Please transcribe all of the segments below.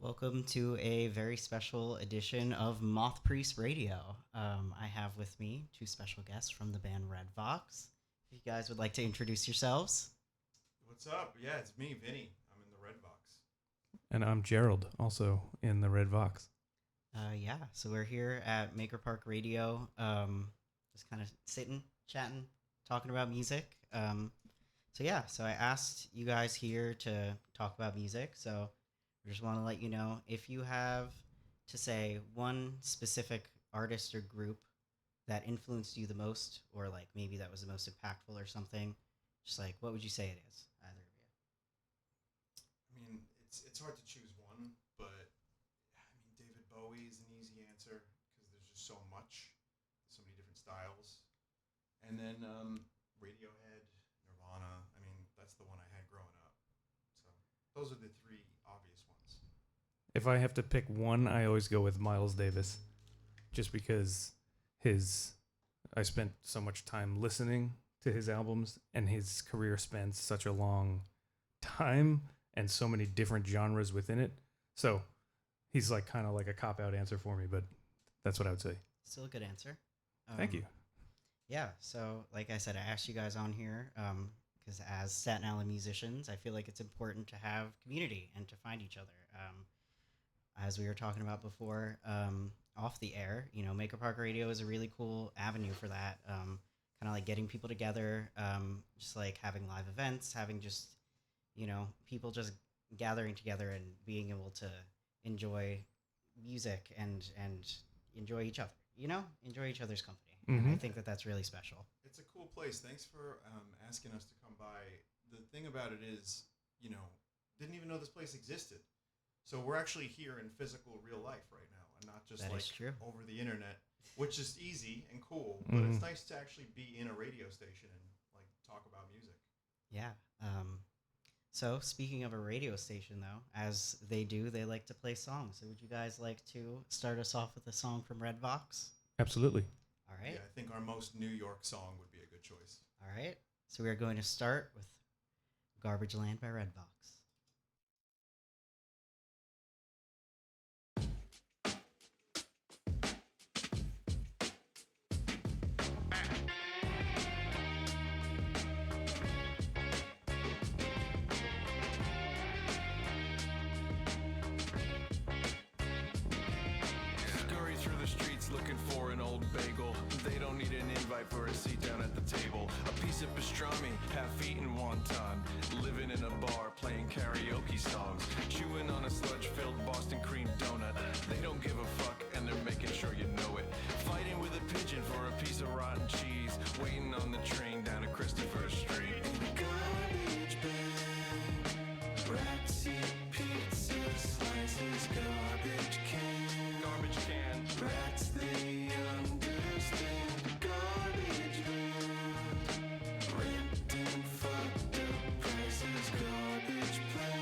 Welcome to a very special edition of Mothpriest Radio. I have with me two special guests from the band Red Vox. If you guys would like to introduce yourselves. What's up? Yeah, it's me, Vinny. I'm in the Red Vox. And I'm Gerald, also in the Red Vox. So we're here at Maker Park Radio, just kind of sitting, chatting, talking about music. So I asked you guys here to talk about music, so I just want to let you know, if you have to say one specific artist or group that influenced you the most, or like maybe that was the most impactful or something, just like, what would you say it is, either of you? I mean, it's hard to choose one, but I mean, David Bowie is an easy answer because there's just so many different styles. And then Radiohead, Nirvana. I mean, that's the one I had growing up. So those are the three obvious ones. If I have to pick one, I always go with Miles Davis, just because I spent so much time listening to his albums, and his career spans such a long time and so many different genres within it. So he's like kind of like a cop-out answer for me, but that's what I would say. Still a good answer. Thank you. Yeah, so like I said, I asked you guys on here because as Staten Island musicians, I feel like it's important to have community and to find each other. As we were talking about before, off the air, Maker Park Radio is a really cool avenue for that. Kind of like getting people together, just like having live events, having just, people just gathering together and being able to enjoy music and enjoy each other, enjoy each other's company. Mm-hmm. And I think that that's really special. It's a cool place. Thanks for asking us to come by. The thing about it is, didn't even know this place existed. So we're actually here in physical real life right now, and not just That is true. over the internet, which is easy and cool. But it's nice to actually be in a radio station and like talk about music. Yeah. So speaking of a radio station, though, as they do, they like to play songs. So would you guys like to start us off with a song from Red Vox? Absolutely. All right. Yeah, I think our most New York song would be a good choice. All right. So we are going to start with Garbage Land by Red Vox. Looking for an old bagel. They don't need an invite for a seat down at the table. A piece of pastrami, half-eaten wonton. Living in a bar, playing karaoke songs. Chewing on a sludge-filled Boston cream donut. They don't give a fuck, and they're making sure you know it. Fighting with a pigeon for a piece of rotten cheese. Waiting on the train down to Christopher Street. Garbage bag. Rats eat pizza slices. Garbage can. Garbage can. Rats, they understand. Garbage man. Rent and fucked up prices. Garbage plan.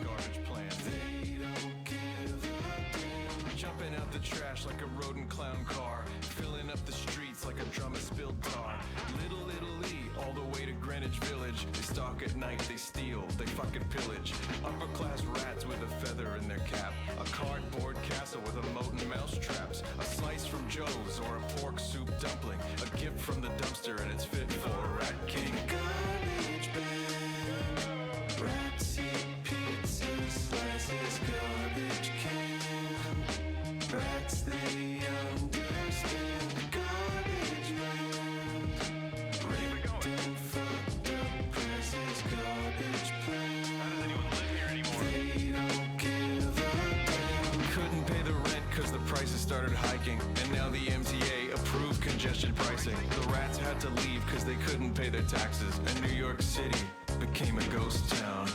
Garbage plan. They don't give a damn. Jumping out the trash like a rodent clown car. Filling up the streets like a drum of spilled tar. Little Italy, all the way to Greenwich Village. They stalk at night, they steal, they fucking pillage. Upper class rats with a feather in their cap. A cardboard castle with a moat and mouse traps. A slice from Joe's or a pork soup dumpling. A gift from the dumpster and it's fit for a rat king. Garbage bag. Rats eat pizza slices. Garbage can. Rats, they understand. Garbage land. Ripped and fucked up prices. Garbage plan. How does anyone live here anymore? They don't give a damn. Couldn't pay the rent cause the prices started hiking. And now the MTA approved congestion pricing. The rats had to leave cause they couldn't pay their taxes. And New York City became a ghost town.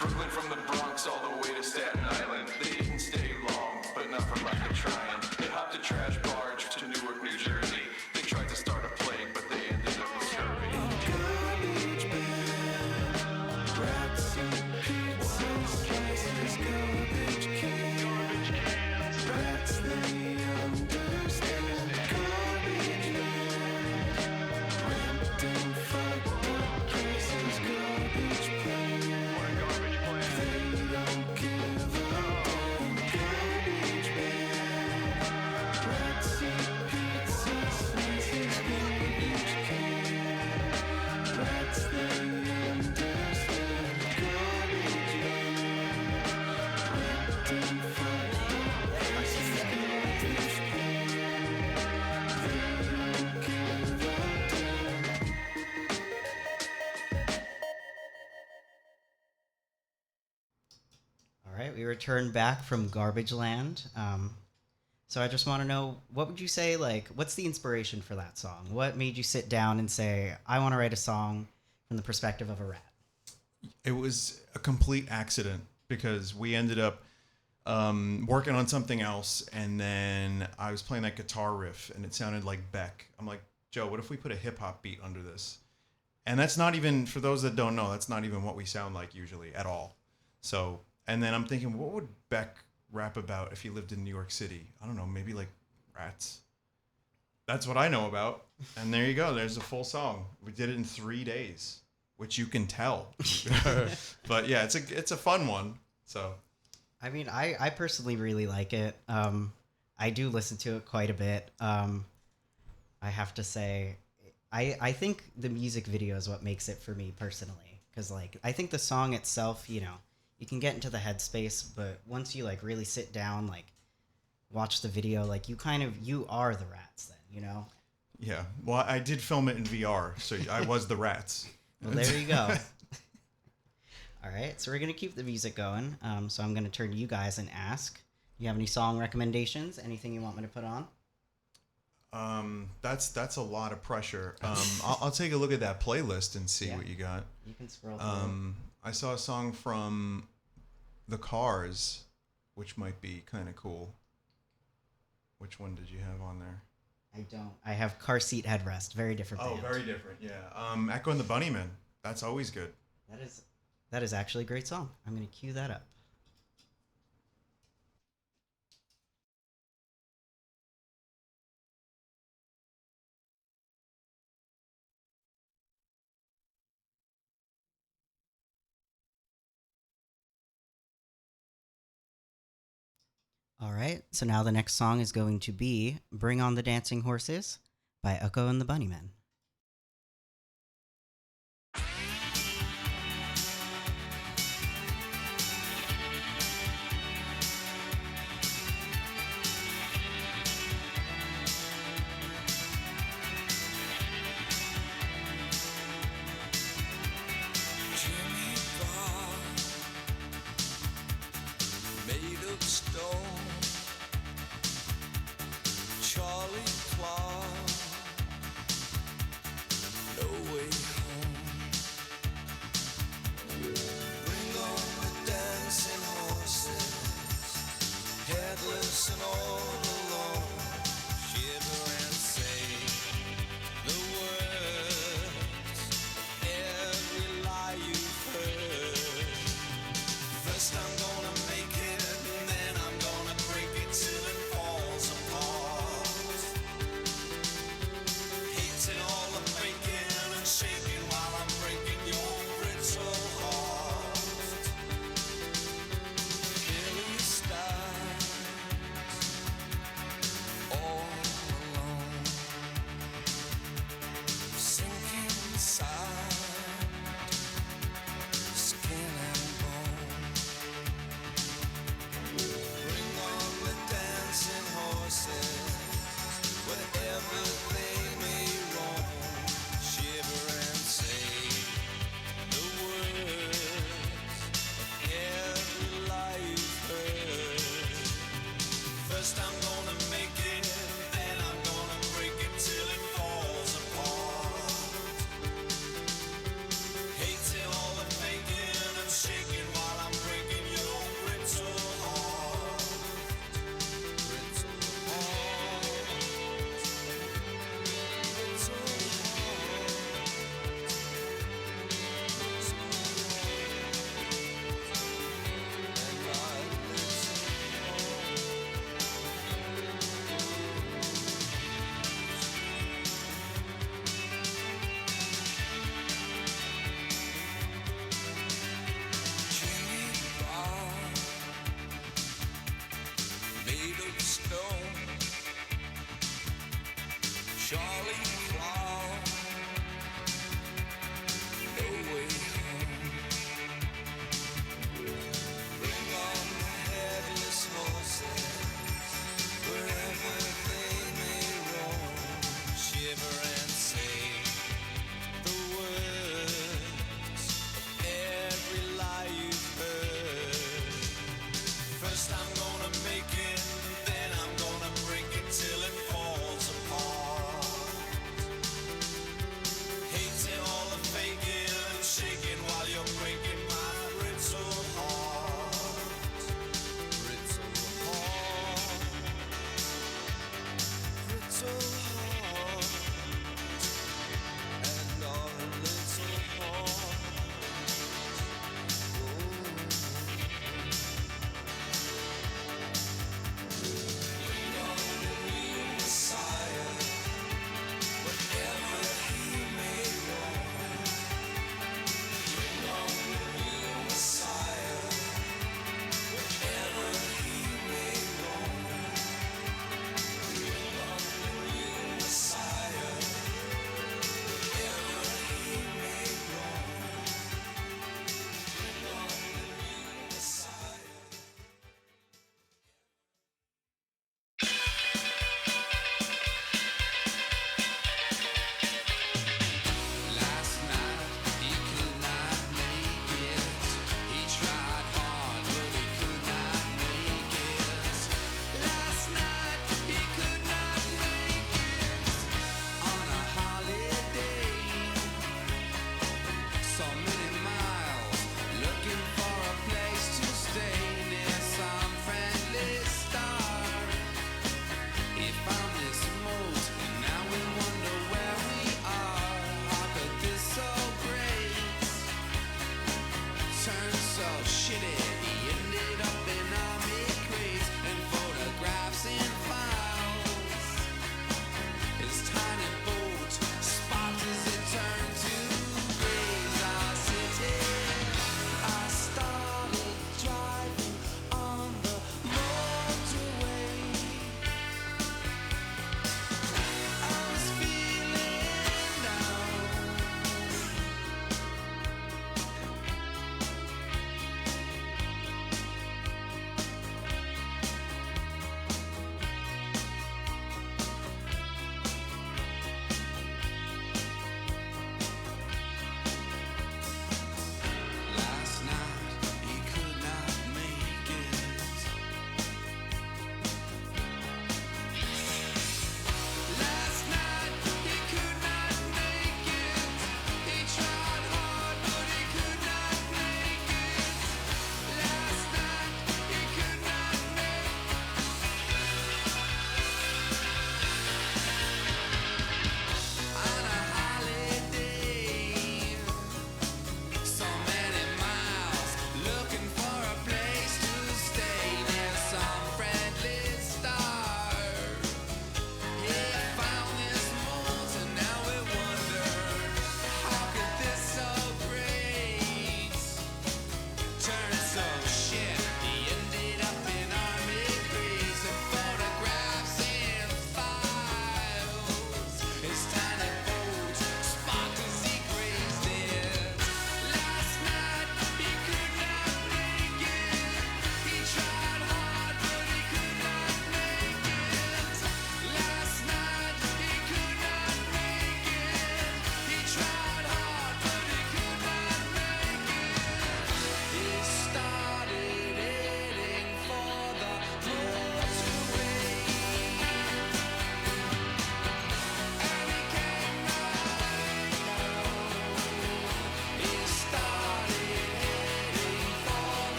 Brooklyn from the Bronx all the way to Staten Island. They didn't stay long, but not for lack of trying. They hopped a trash barge to Newark, New Jersey. They tried to start a plague, but they ended up with scurvy. Garbage bag. Rats eat pizza slices. Garbage can. Garbage cans. Rats, they understand. Garbage man. Rent and fucked up prices. right, we returned back from Garbage Land. So I just want to know, what would you say, like, what's the inspiration for that song? What made you sit down and say, I want to write a song from the perspective of a rat? It was a complete accident because we ended up working on something else, and then I was playing that guitar riff, and it sounded like Beck. I'm like, Joe, what if we put a hip-hop beat under this? And that's not even, for those that don't know, that's not even what we sound like usually at all. So, and then I'm thinking, what would Beck rap about if he lived in New York City? I don't know, maybe like rats. That's what I know about. And there you go. There's a full song. We did it in 3 days, which you can tell. But yeah, it's a fun one. So, I mean, I personally really like it. I do listen to it quite a bit. I have to say, I think the music video is what makes it for me personally. Because, like, I think the song itself, you know, you can get into the headspace, but once you, like, really sit down, like, watch the video, like, you are the rats then, you know? yeah. Well, I did film it in VR, so I was the rats. Well, there you go. All right, so we're going to keep the music going. So I'm going to turn to you guys and ask, do you have any song recommendations? Anything you want me to put on? That's a lot of pressure. I'll take a look at that playlist and see what you got. You can scroll through. I saw a song from The Cars, which might be kind of cool. Which one did you have on there? I don't. I have Car Seat Headrest. Very different band. Oh, very different. Yeah. Echo and the Bunnymen. That's always good. That is actually a great song. I'm going to cue that up. All right, so now the next song is going to be Bring on the Dancing Horses by Echo and the Bunnymen.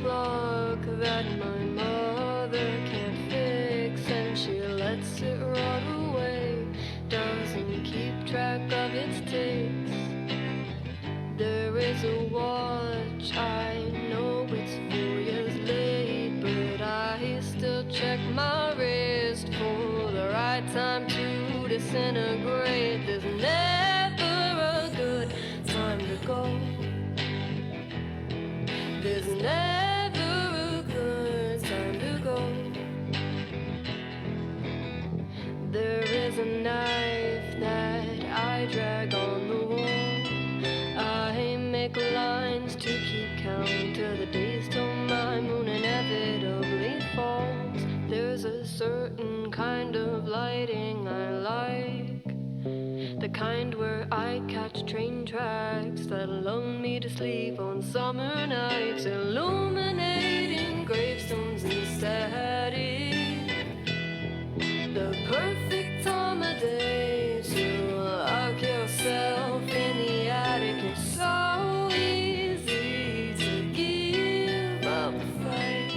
clock that my mother can't fix, and she lets it rot away, doesn't keep track of its ticks. There is a watch, I know it's 4 years late, but I still check my wrist for the right time to disintegrate. There's never a good time to go. There's never a good time to go. There is a knife that I drag on the wall. I make lines to keep count to the days till my moon inevitably falls. There's a certain kind of lighting I like, the kind where I catch train tracks that lull me to sleep on summer nights, illuminating gravestones and static. The perfect time of day to lock yourself in the attic. It's so easy to give up the fight.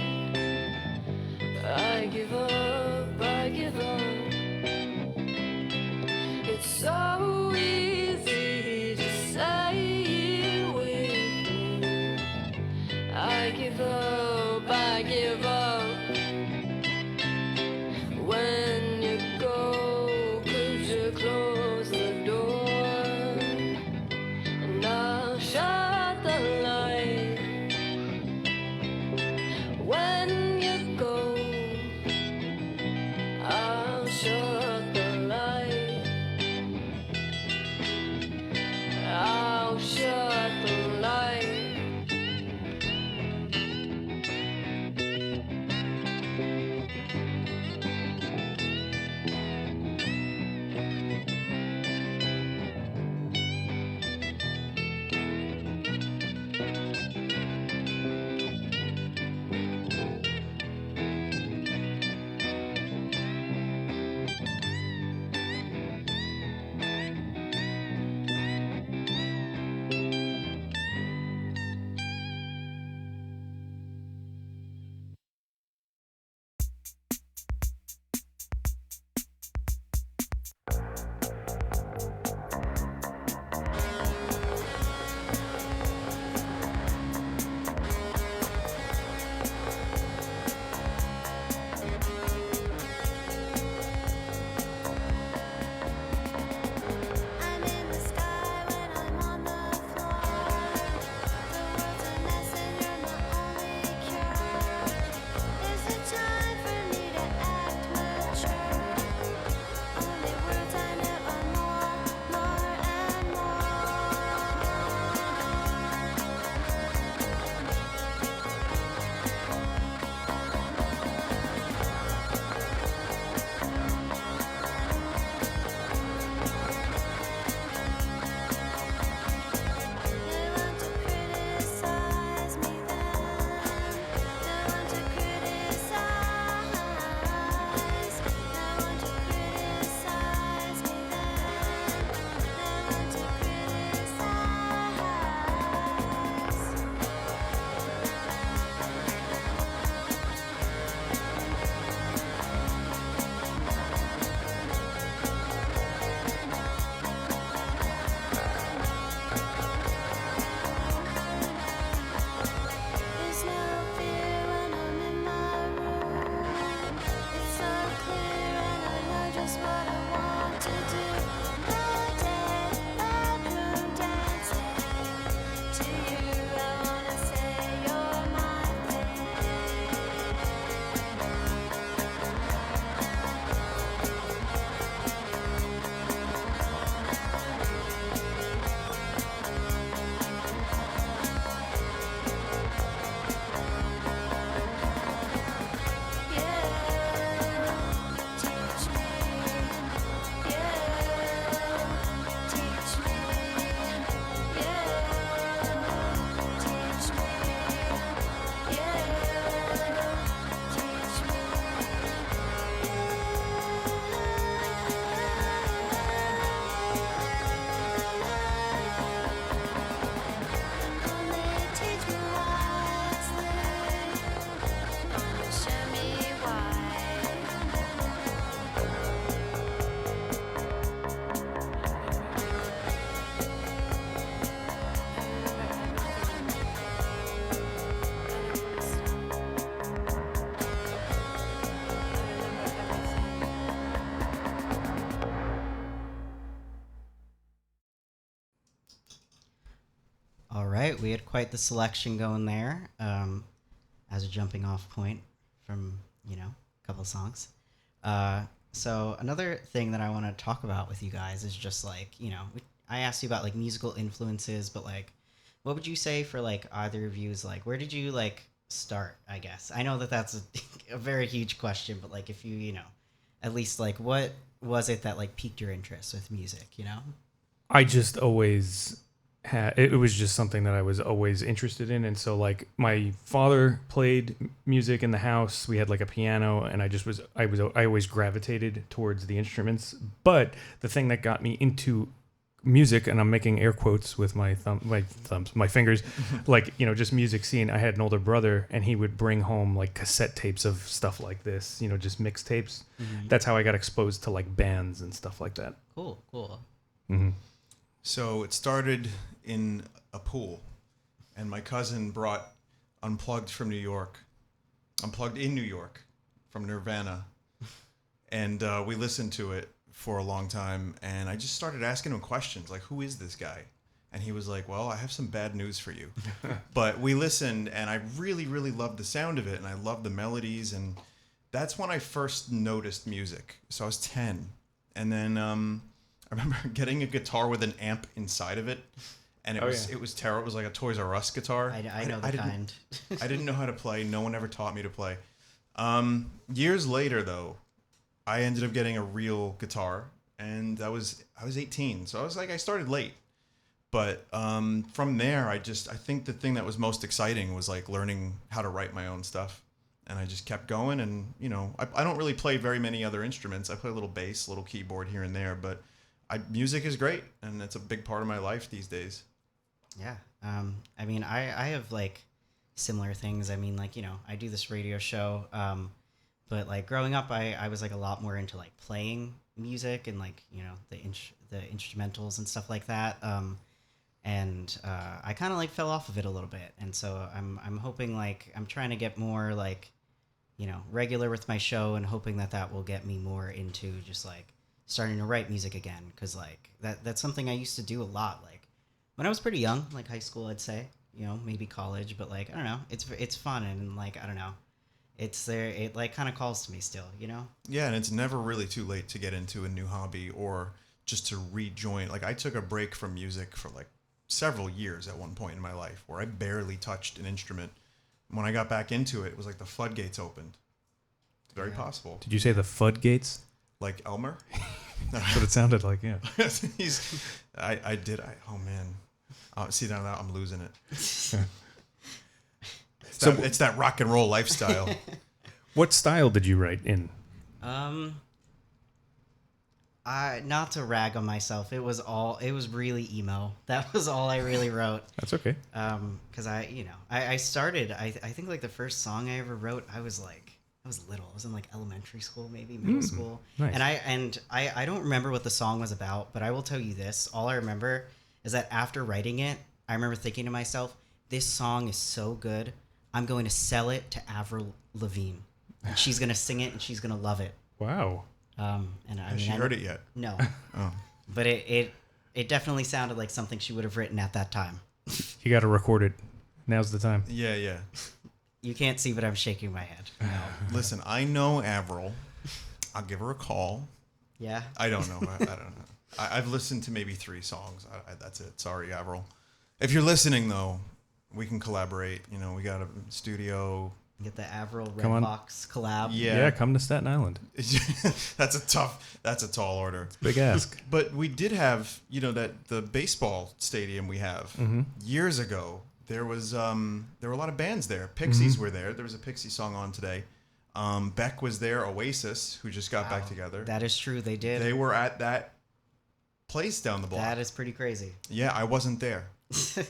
I give up, I give up. It's so easy to say it with me. I give up, I give up. All right, we had quite the selection going there, as a jumping off point from, a couple of songs. So another thing that I want to talk about with you guys is just like, I asked you about like musical influences, but like, what would you say for like either of you is like, where did you like start, I guess? I know that that's a very huge question, but like if you, at least like what was it that like piqued your interest with music, I just always had, it was just something that I was always interested in. And so like my father played music in the house. We had like a piano, and I always gravitated towards the instruments. But the thing that got me into music, and I'm making air quotes with my fingers, like, just music scene. I had an older brother, and he would bring home like cassette tapes of stuff like this, just mixtapes. Mm-hmm. That's how I got exposed to like bands and stuff like that. Cool. Mm-hmm. So it started in a pool, and my cousin brought Unplugged in New York from Nirvana, and we listened to it for a long time, and I just started asking him questions like, who is this guy? And he was like, well, I have some bad news for you. But we listened, and I really, really loved the sound of it, and I loved the melodies, and that's when I first noticed music. So I was 10, and then I remember getting a guitar with an amp inside of it, and it was terrible. It was like a Toys R Us guitar. I know the kind. I didn't know how to play. No one ever taught me to play. Years later, though, I ended up getting a real guitar, and I was 18, so I started late. But from there, I think the thing that was most exciting was like learning how to write my own stuff, and I just kept going. And I don't really play very many other instruments. I play a little bass, a little keyboard here and there, but music is great, and it's a big part of my life these days. Yeah. I mean, I have like similar things. I mean, like, I do this radio show, but like growing up, I was like a lot more into like playing music and like, the instrumentals and stuff like that. And I kind of like fell off of it a little bit. And so I'm hoping like, I'm trying to get more like, regular with my show, and hoping that will get me more into just like starting to write music again. Cause like that's something I used to do a lot. Like when I was pretty young, like high school, I'd say, maybe college, but like, I don't know, it's fun. And like, I don't know, it's there. It like kind of calls to me still, Yeah. And it's never really too late to get into a new hobby or just to rejoin. Like I took a break from music for like several years at one point in my life where I barely touched an instrument. When I got back into it, it was like the floodgates opened. It's very possible. Did you say the floodgates? Like Elmer? That's what it sounded like, yeah. I did. Oh man. See now I'm losing it. It's that rock and roll lifestyle. What style did you write in? Not to rag on myself. It was really emo. That was all I really wrote. That's okay. Cause I started, I think like the first song I ever wrote, I was little. I was in like elementary school, maybe middle school. Nice. And I don't remember what the song was about, but I will tell you this. All I remember is that after writing it, I remember thinking to myself, this song is so good. I'm going to sell it to Avril Lavigne, and she's going to sing it and she's going to love it. Wow. Has she heard it yet? No. Oh. But it definitely sounded like something she would have written at that time. You got to record it. Now's the time. Yeah. You can't see, but I'm shaking my head. No. Listen, I know Avril. I'll give her a call. Yeah. I don't know. I don't know. I've listened to maybe 3 songs. That's it. Sorry, Avril. If you're listening, though, we can collaborate. We got a studio. Get the Avril Red Vox collab. Yeah, come to Staten Island. That's a tall order. Big ask. But we did have, that the baseball stadium we have years ago. There were a lot of bands there. Pixies were there. There was a Pixie song on today. Beck was there. Oasis, who just got back together. That is true. They did. They were at that place down the block. That is pretty crazy. Yeah, I wasn't there.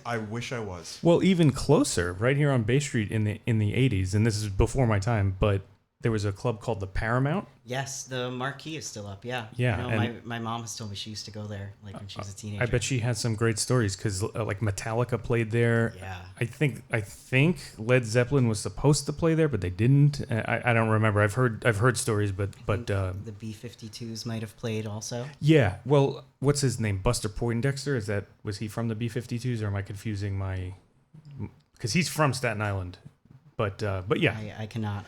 I wish I was. Well, even closer, right here on Bay Street in the 80s, and this is before my time, but there was a club called the Paramount. Yes, the marquee is still up. Yeah. Yeah, I know and- my mom has told me she used to go there like when she was a teenager. I bet she has some great stories because like Metallica played there. Yeah. I think Led Zeppelin was supposed to play there, but they didn't. I don't remember. I've heard stories, but the B-52s might have played also. yeah. Well, what's his name? Buster Poindexter. Was he from the B-52s, or am I confusing my? Because he's from Staten Island, but yeah, I cannot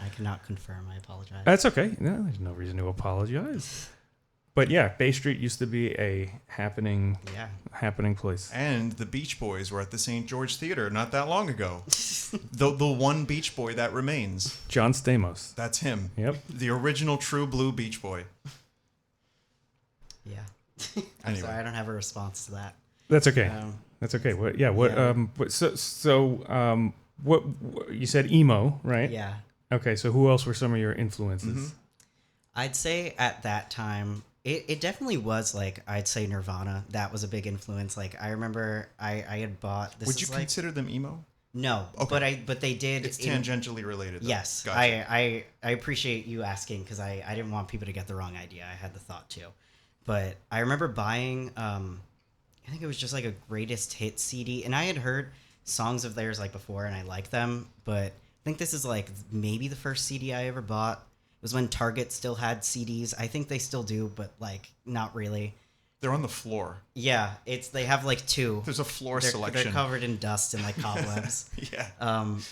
confirm. I apologize. that's okay. No, there's no reason to apologize. But yeah, Bay Street used to be a happening place. And the Beach Boys were at the St. George Theater not that long ago. the one Beach Boy that remains. John Stamos. That's him. Yep. The original true blue Beach Boy. Yeah. I'm Anyway. sorry, I don't have a response to that. That's okay. Um, That's okay. What you said emo, right? yeah. Okay, so who else were some of your influences? Mhm. I'd say at that time, it definitely was like, I'd say Nirvana. That was a big influence. Like, I remember I had bought this. Would you is like, consider them emo? no, Okay. but they did. It's tangentially related. Though. Yes, Gotcha. I appreciate you asking because I didn't want people to get the wrong idea. I had the thought too, but I remember buying I think it was just like a greatest hit CD, and I had heard songs of theirs like before, and I liked them, but I think this is like maybe the first CD I ever bought. It was when Target still had CDs. I think they still do, but like not really. They're on the floor. Yeah, they have like two. There's a floor They're selection. covered in dust and like cobwebs. Yeah.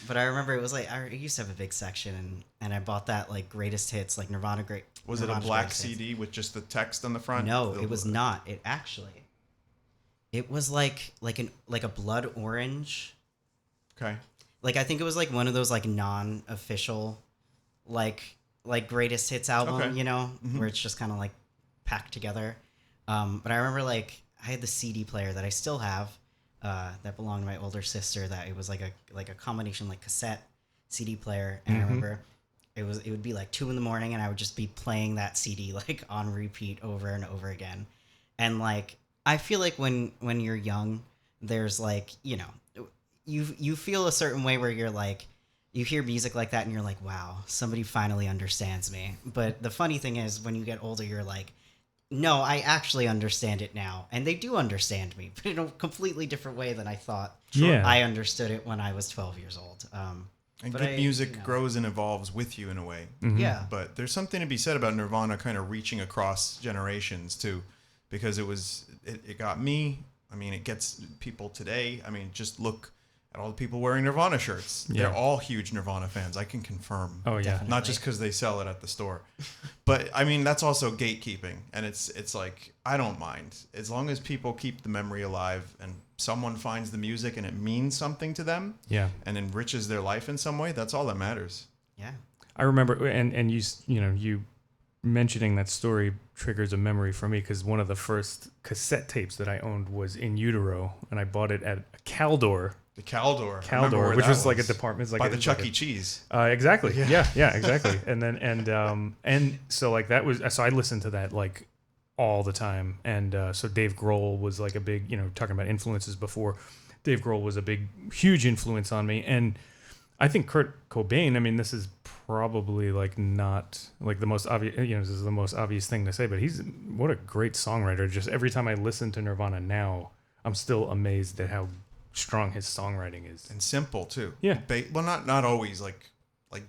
But I remember it was like I used to have a big section, and I bought that like greatest hits, like Nirvana great. Was it a Nirvana's black greatest hits. CD with just the text on the front? No, it was not. It was like a blood orange. Okay. Like I think it was like one of those like non-official, like greatest hits album, Okay. you know, Mhm. where it's just kind of like packed together. But I remember like I had the CD player that I still have, that belonged to my older sister. That it was like a combination like cassette CD player, and I remember it would be like 2 a.m, and I would just be playing that CD like on repeat over and over again, and like I feel like when you're young, there's like, you know, you feel a certain way where you're like, you hear music like that and you're like, wow, somebody finally understands me. But the funny thing is when you get older, you're like, no, I actually understand it now. And they do understand me, but in a completely different way than I thought Yeah. I understood it when I was 12 years old. And But good music you know. grows and evolves with you in a way. Mhm. Yeah. But there's something to be said about Nirvana kind of reaching across generations too, because it got me. I mean, it gets people today. I mean, just look at all the people wearing Nirvana shirts. Yeah. They're all huge Nirvana fans. I can confirm. Oh yeah. Definitely. Not just because they sell it at the store, but I mean that's also gatekeeping, and it's like I don't mind as long as people keep the memory alive and someone finds the music and it means something to them Yeah. and enriches their life in some way. That's all that matters. Yeah. I remember, and you mentioning that story triggers a memory for me because one of the first cassette tapes that I owned was In Utero, and I bought it at Caldor. The Caldor, I remember where which that was like a department, it's like by a- the it's Chuck like E. Cheese. Exactly. Yeah. Yeah, exactly. And then and so like that was so I listened to that like all the time, and so Dave Grohl was like a big, talking about influences before. Dave Grohl was a big, huge influence on me, and I think Kurt Cobain. I mean, this is probably like not like the most obvious. This is the most obvious thing to say, but what a great songwriter. Just every time I listen to Nirvana now, I'm still amazed at how strong his songwriting is. And simple too. Yeah. Well, not always like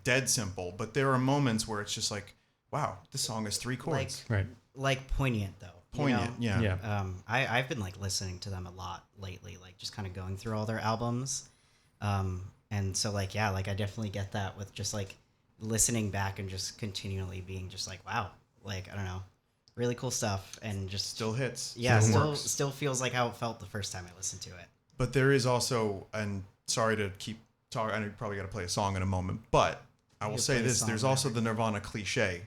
dead simple, but there are moments where it's just like, wow, this song is 3 chords. Right. Like poignant though. Poignant, You know? yeah. Yeah. I've been like listening to them a lot lately, like just kind of going through all their albums. And so like, yeah, like I definitely get that with just like listening back and just continually being just like, wow, like, I don't know, really cool stuff. And just, Still hits. yeah, still works. still feels like how it felt the first time I listened to it. But there is also, and sorry to keep talking, I know you probably got to play a song in a moment, but I will can say play a this, song there's also whenever. the Nirvana cliche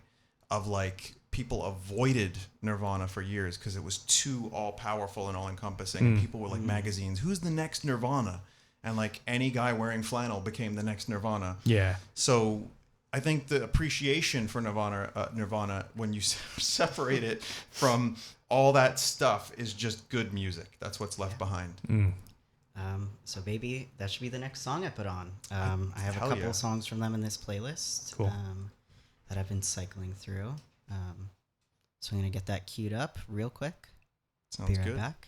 of like people avoided Nirvana for years because it was too all-powerful and all-encompassing. And people were like magazines, who's the next Nirvana? And like any guy wearing flannel became the next Nirvana. Yeah. So I think the appreciation for Nirvana, when you separate it from all that stuff, is just good music. That's what's left behind. So baby, that should be the next song I put on. I have a Hell couple yeah. of songs from them in this playlist. Cool. that I've been cycling through. So I'm going to get that queued up real quick. Sounds Be right good. back.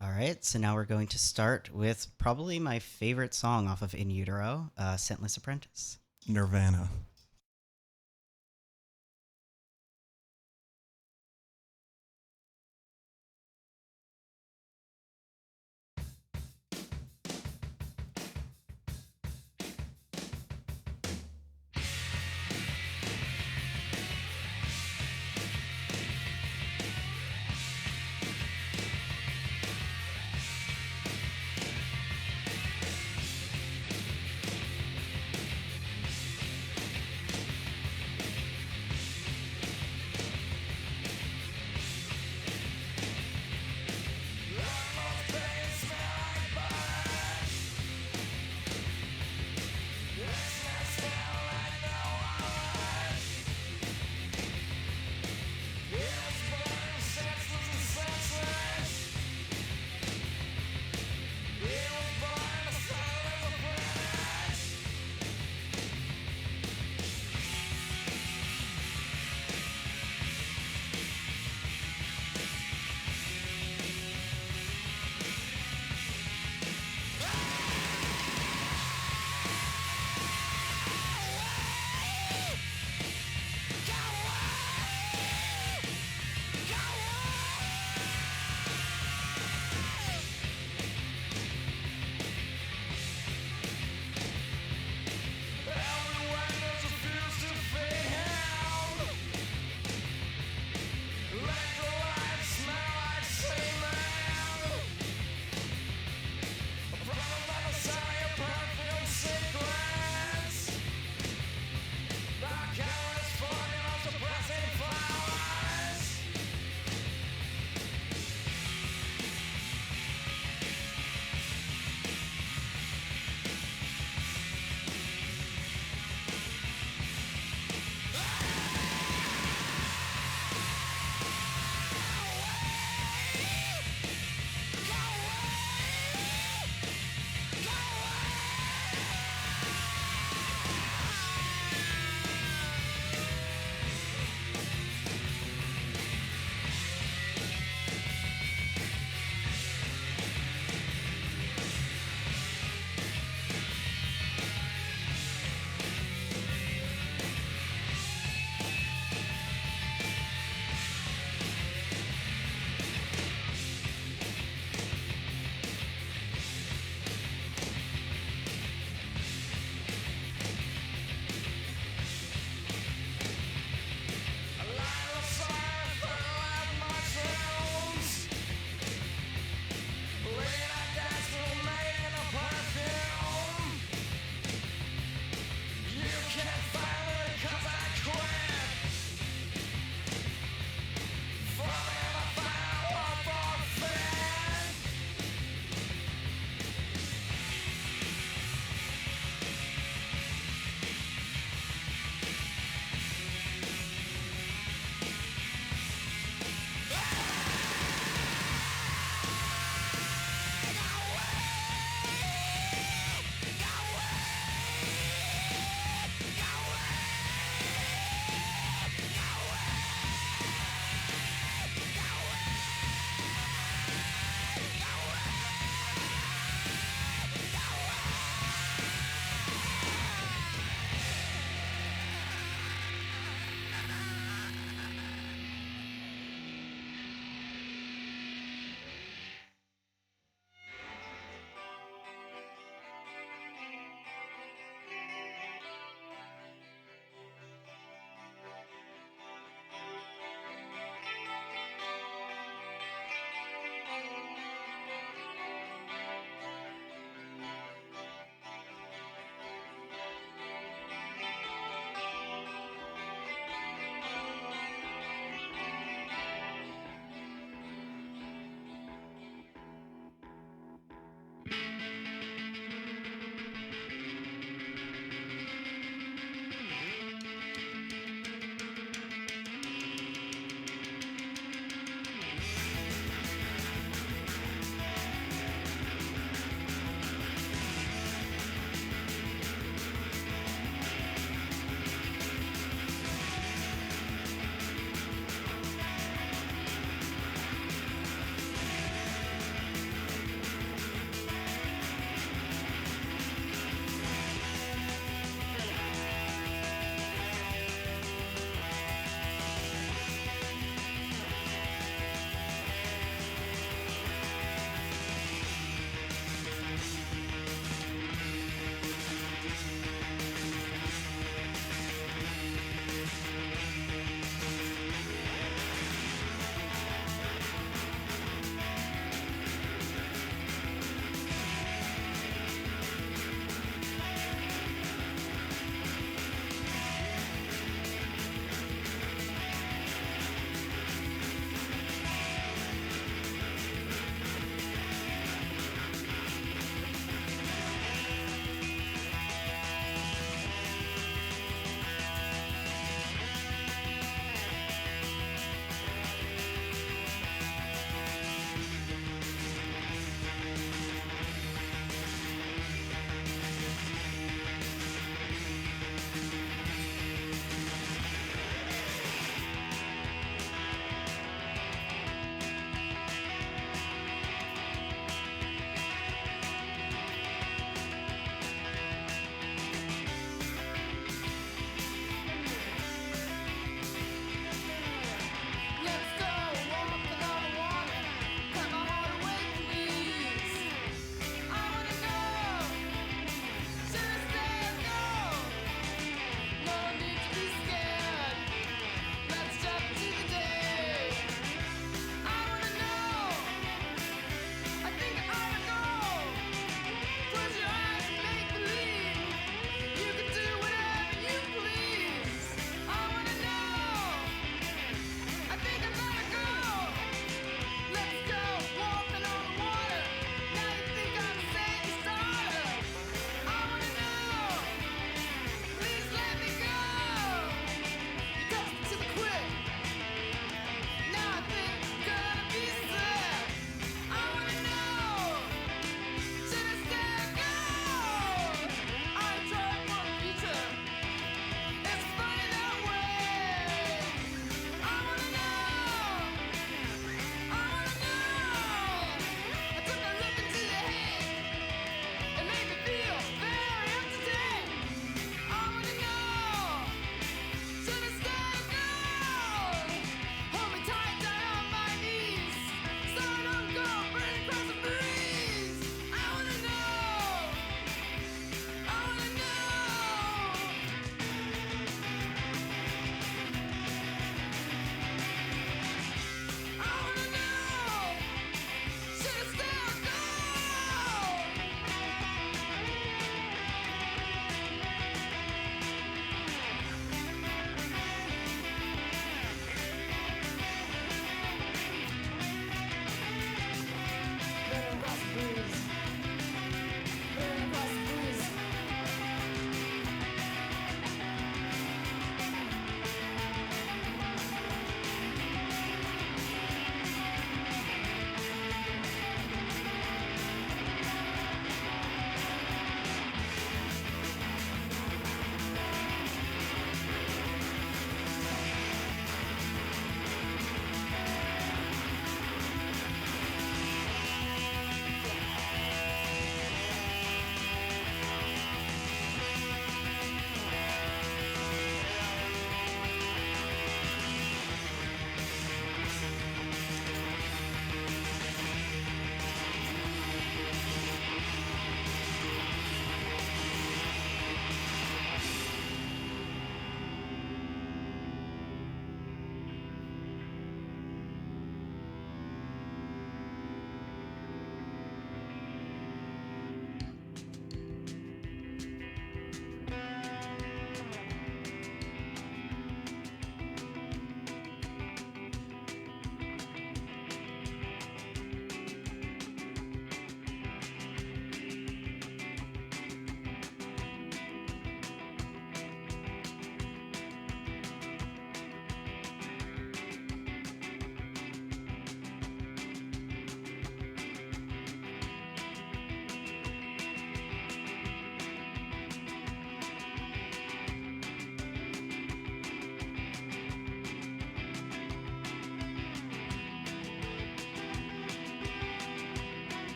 All right, so now we're going to start with probably my favorite song off of In Utero, Scentless Apprentice. Nirvana.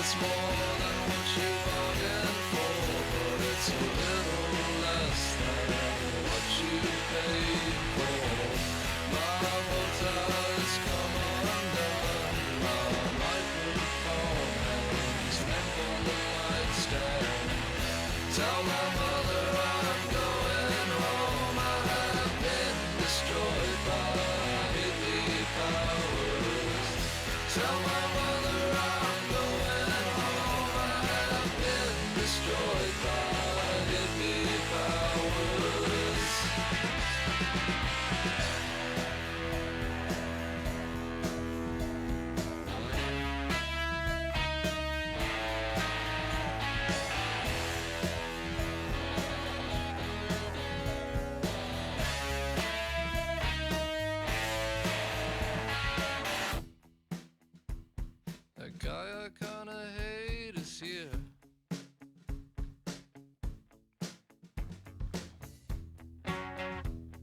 It's more than what you bargained for, but it's a little less than what you paid for. My water's come undone, my microphone hangs limp on the nightstand. Tell my mother I'm going home. I have been destroyed by hippie powers. Tell my mother I'm going home. I have been destroyed by hippie powers. That guy I kinda hate is here.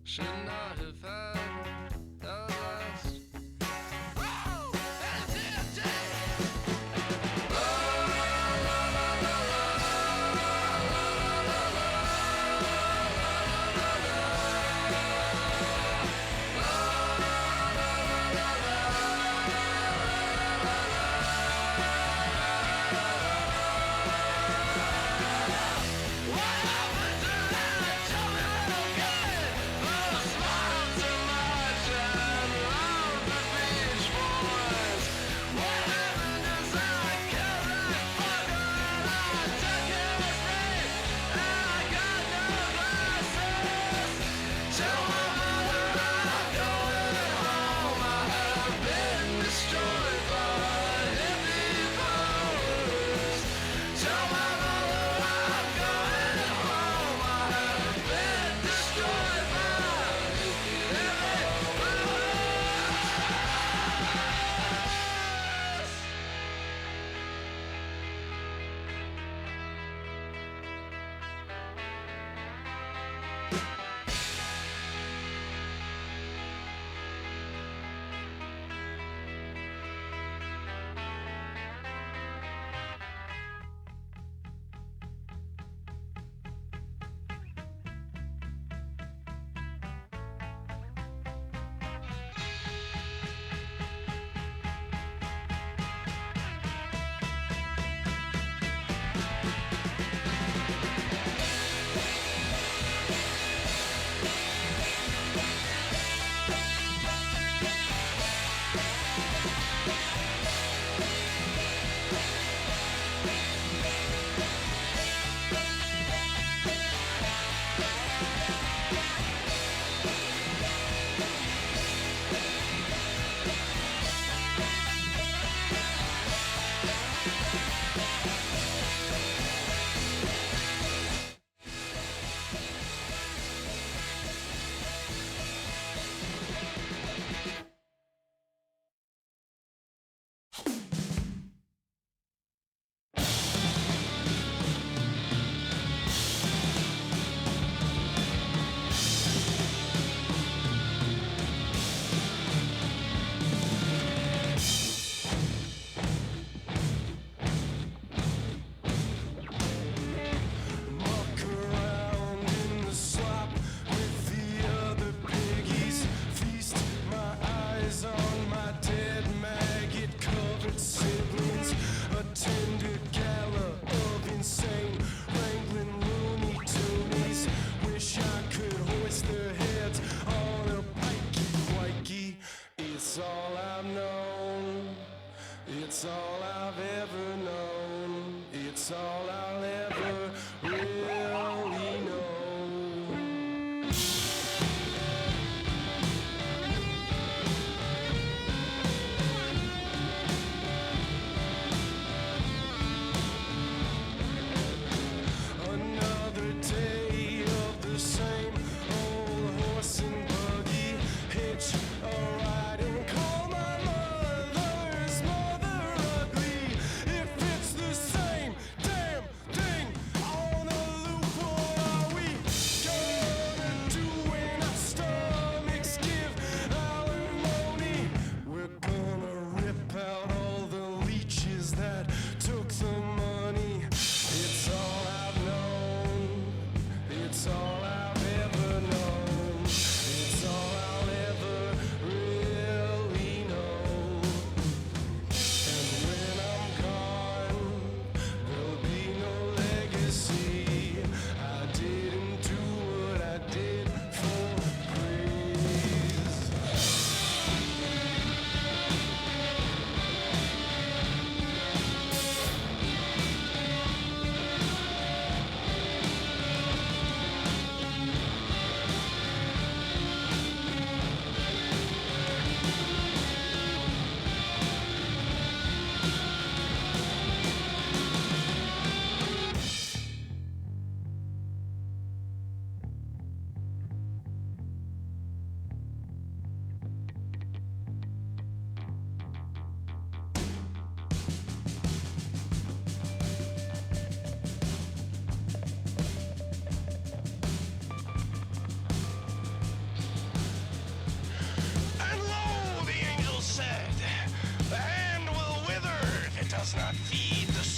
Should not have had that last. What happened to that? Tell me again.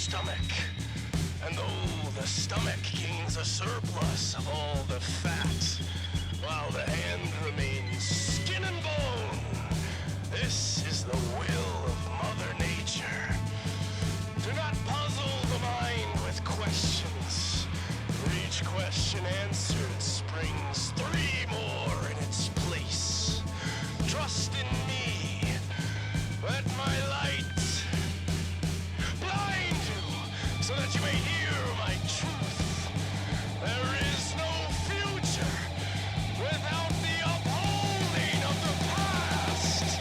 stomach. And though the stomach gains a surplus of all the fat, while the hand remains skin and bone, this is the will of Mother Nature. Do not puzzle the mind with questions. For each question answered springs 3 more in its place. Trust in me. Let my light blind you so that you may hear my truth. There is no future without the upholding of the past.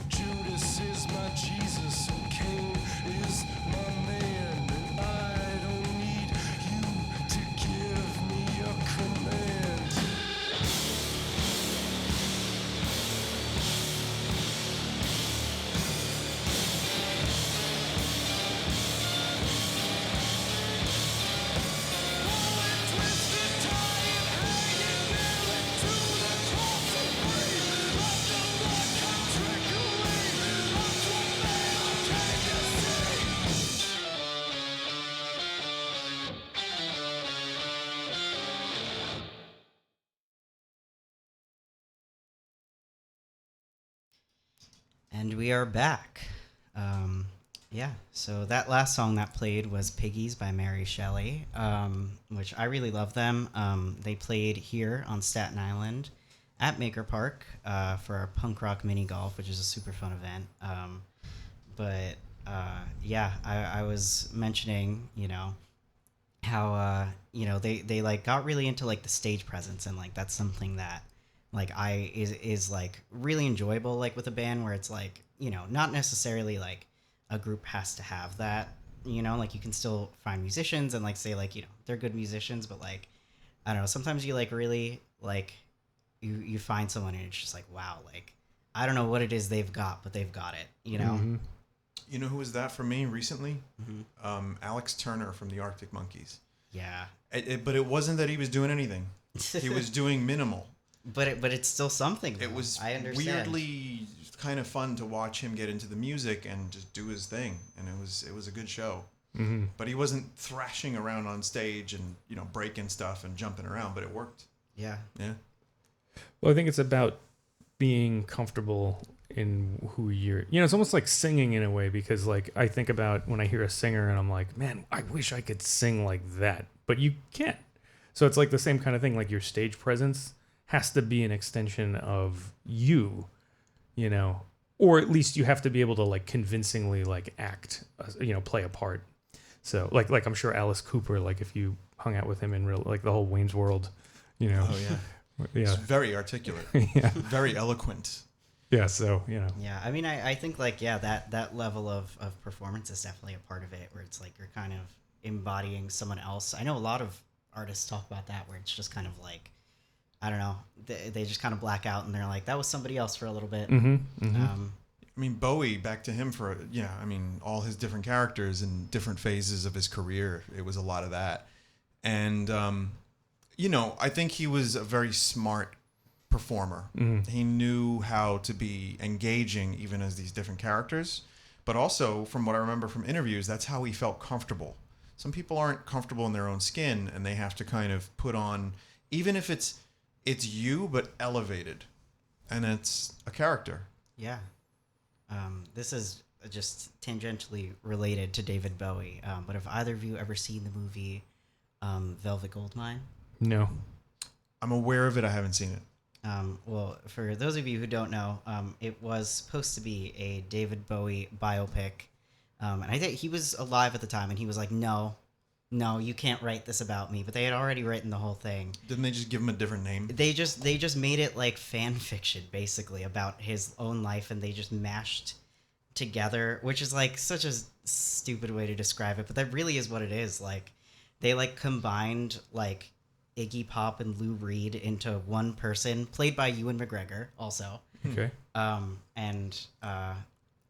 Judas is my Jesus, and Cain is my man, and I don't need you to give me a command. And we are back. Yeah, so that last song that played was Piggies by Mary Shelley, which I really love them. They played here on Staten Island at Maker Park for our punk rock mini golf, which is a super fun event. Yeah, I was mentioning, how, they like got really into like the stage presence, and like that's something that like is like really enjoyable, like with a band where it's like, not necessarily like a group has to have that, like you can still find musicians and like say like, they're good musicians, but like, I don't know, sometimes you like really like you find someone and it's just like, wow, like I don't know what it is they've got, but they've got it, Mm-hmm. You know who was that for me recently? Mm-hmm. Alex Turner from the Arctic Monkeys. Yeah. But it wasn't that he was doing anything. He was doing minimal. But it's still something, though. It was I understand. weirdly kind of fun to watch him get into the music and just do his thing, and it was a good show. Mm-hmm. But he wasn't thrashing around on stage and breaking stuff and jumping around, but it worked. Yeah. Yeah. Well, I think it's about being comfortable in who you're, it's almost like singing in a way, because like I think about when I hear a singer and I'm like, man, I wish I could sing like that, but you can't. So it's like the same kind of thing, like your stage presence has to be an extension of you, or at least you have to be able to like convincingly like act, play a part. So like I'm sure Alice Cooper, like if you hung out with him in real, like the whole Wayne's World, Oh yeah. yeah, He's very articulate. yeah, Very eloquent. yeah. So Yeah. I mean, I think like, yeah, that level of performance is definitely a part of it, where it's like you're kind of embodying someone else. I know a lot of artists talk about that, where it's just kind of like, I don't know, they just kind of black out and they're like, that was somebody else for a little bit. Mm-hmm, mm-hmm. I mean, Bowie, back to him for, all his different characters and different phases of his career. It was a lot of that. And, I think he was a very smart performer. Mm-hmm. He knew how to be engaging even as these different characters. But also, from what I remember from interviews, that's how he felt comfortable. Some people aren't comfortable in their own skin, and they have to kind of put on, even if it's you, but elevated. And it's a character. Yeah. This is just tangentially related to David Bowie. But have either of you ever seen the movie Velvet Goldmine. No. I'm aware of it. I haven't seen it. Well, for those of you who don't know, it was supposed to be a David Bowie biopic. And I think he was alive at the time, and he was like, no, you can't write this about me. But they had already written the whole thing. Didn't they just give him a different name? They just made it like fan fiction, basically, about his own life, and they just mashed together, which is like such a stupid way to describe it, but that really is what it is. Like, they like combined like Iggy Pop and Lou Reed into one person, played by Ewan McGregor, also. Okay.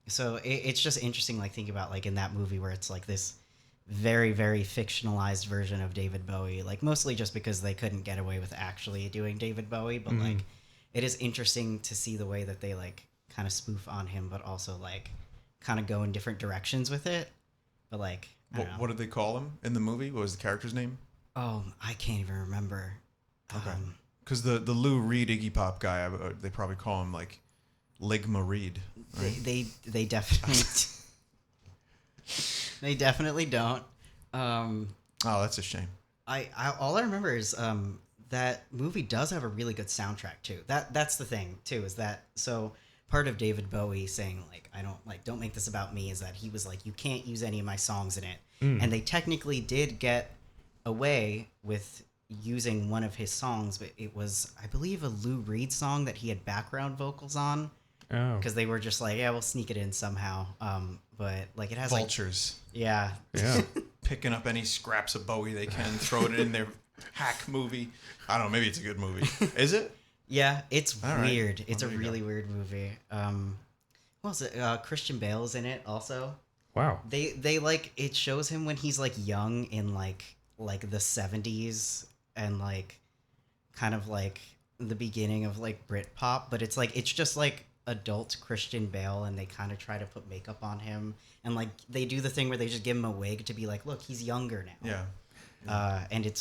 So it's just interesting, like, think about like in that movie where it's like this very, very fictionalized version of David Bowie, like mostly just because they couldn't get away with actually doing David Bowie, but like it is interesting to see the way that they like kind of spoof on him, but also like kind of go in different directions with it. But like, I don't know. What did they call him in the movie? What was the character's name? Oh, I can't even remember. Okay. Because the Lou Reed Iggy Pop guy, they probably call him like Ligma Reed. Right? They definitely they definitely don't. Oh, that's a shame. I all I remember is that movie does have a really good soundtrack too. That's the thing too, is that so part of David Bowie saying like don't make this about me is that he was like, you can't use any of my songs in it. And they technically did get away with using one of his songs, but it was, I believe, a Lou Reed song that he had background vocals on. Oh. Because they were just like, yeah, we'll sneak it in somehow. But like it has Vultures. Like, yeah. Picking up any scraps of Bowie they can, throwing it in their hack movie. I don't know, maybe it's a good movie. Is it? Yeah, it's All right. weird. It's Well, a there you really weird movie. What was it? Christian Bale's in it also. Wow. They like, it shows him when he's like young in like the 70s and like kind of like the beginning of like Britpop, but it's like it's just like adult Christian Bale, and they kind of try to put makeup on him, and like they do the thing where they just give him a wig to be like, look, he's younger now. Yeah. And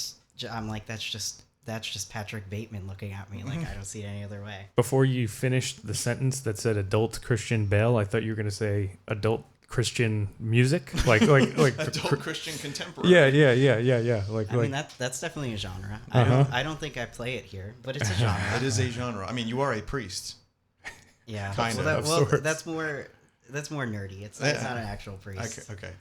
I'm like, that's just Patrick Bateman looking at me like I don't see it any other way. Before you finished the sentence that said adult Christian Bale, I thought you were going to say adult Christian music, like Adult Christian contemporary. Yeah. I mean, that's definitely a genre. I don't think I play it here, but it's a genre. It is a genre. I mean, you are a priest. Yeah, Kind of. Well, that's more nerdy. It's not an actual priest. Okay.